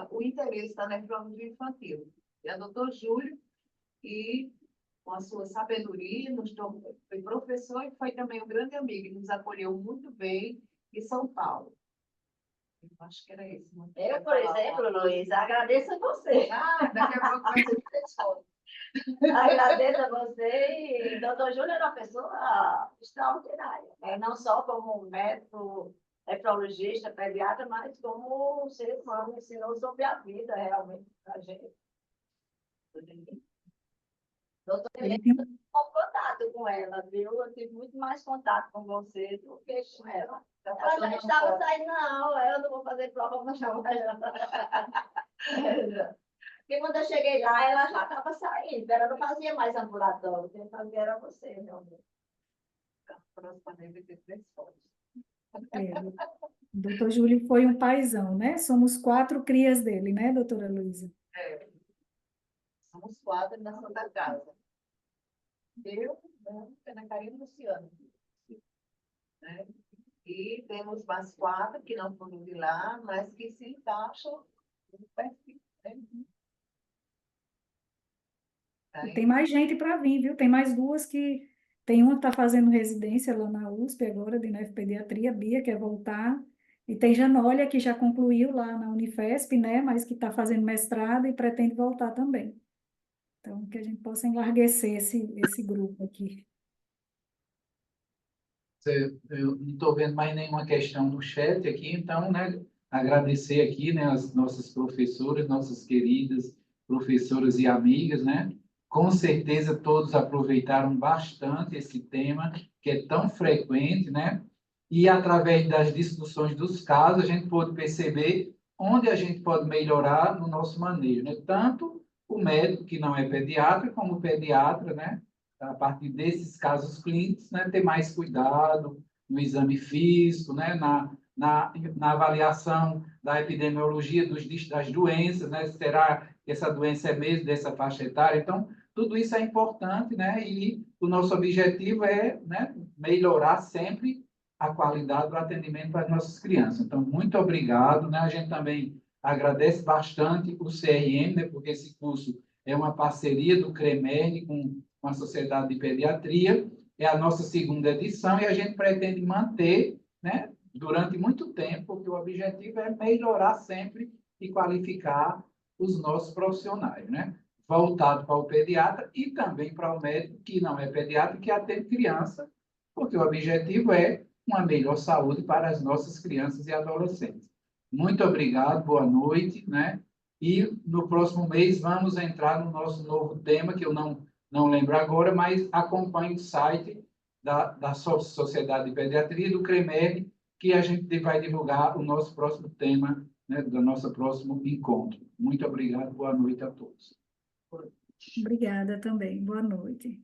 o interesse da nefrologia infantil. E a doutor Júlio, e com a sua sabedoria, foi professor e foi também um grande amigo, e nos acolheu muito bem em São Paulo. Eu acho que era isso. Eu, por exemplo, Luísa, agradeço a você. Daqui a pouco vai ser pessoal. Agradeço a você. E doutor Júlio era uma pessoa extraordinária, né? Não só como médico, nefrologista, pediatra, mas como um ser humano, ensinou sobre a vida realmente para a gente. Doutor, eu tive contato com ela, viu? Eu tive muito mais contato com você do que com ela. Ela já estava saindo na aula, eu não vou fazer prova para chamar ela. Porque quando eu cheguei lá, ela já estava saindo, ela não fazia mais ambulatório, quem fazia era você, meu amor. O doutor Júlio foi um paizão, né? Somos 4 crias dele, né, doutora Luísa? Somos 4 na Santa Casa. Eu, Ana Karina e Luciano. Né? E temos mais 4 que não foram de lá, mas que se encaixam no perfil. Né? E tem mais gente para vir, viu? Tem mais 2 que... Tem uma que está fazendo residência lá na USP agora, de nefropediatria, Bia, quer voltar. E tem Janólia, que já concluiu lá na Unifesp, né? Mas que está fazendo mestrado e pretende voltar também. Então, que a gente possa enlarguecer esse grupo aqui. Eu não estou vendo mais nenhuma questão no chat aqui, então, né, agradecer aqui, né, as nossas professoras, nossas queridas professoras e amigas, né? Com certeza todos aproveitaram bastante esse tema, que é tão frequente, né? E através das discussões dos casos, a gente pode perceber onde a gente pode melhorar no nosso manejo, né? Tanto o médico que não é pediatra, como o pediatra, né? A partir desses casos clínicos, né, ter mais cuidado no exame físico, né, na avaliação da epidemiologia das doenças, né, será que essa doença é mesmo dessa faixa etária? Então, tudo isso é importante, né, e o nosso objetivo é, né, melhorar sempre a qualidade do atendimento para as nossas crianças. Então, muito obrigado, né, a gente também agradece bastante o CRM, né, porque esse curso é uma parceria do CREMERG com a Sociedade de Pediatria, é a nossa segunda edição e a gente pretende manter, né, durante muito tempo, porque o objetivo é melhorar sempre e qualificar os nossos profissionais, né, voltado para o pediatra e também para o médico que não é pediatra e que atende criança, porque o objetivo é uma melhor saúde para as nossas crianças e adolescentes. Muito obrigado, boa noite, né? E no próximo mês vamos entrar no nosso novo tema, que eu não lembro agora, mas acompanhe o site da Sociedade de Pediatria e do CREMED, que a gente vai divulgar o nosso próximo tema, né, do nosso próximo encontro. Muito obrigado, boa noite a todos. Obrigada também. Boa noite.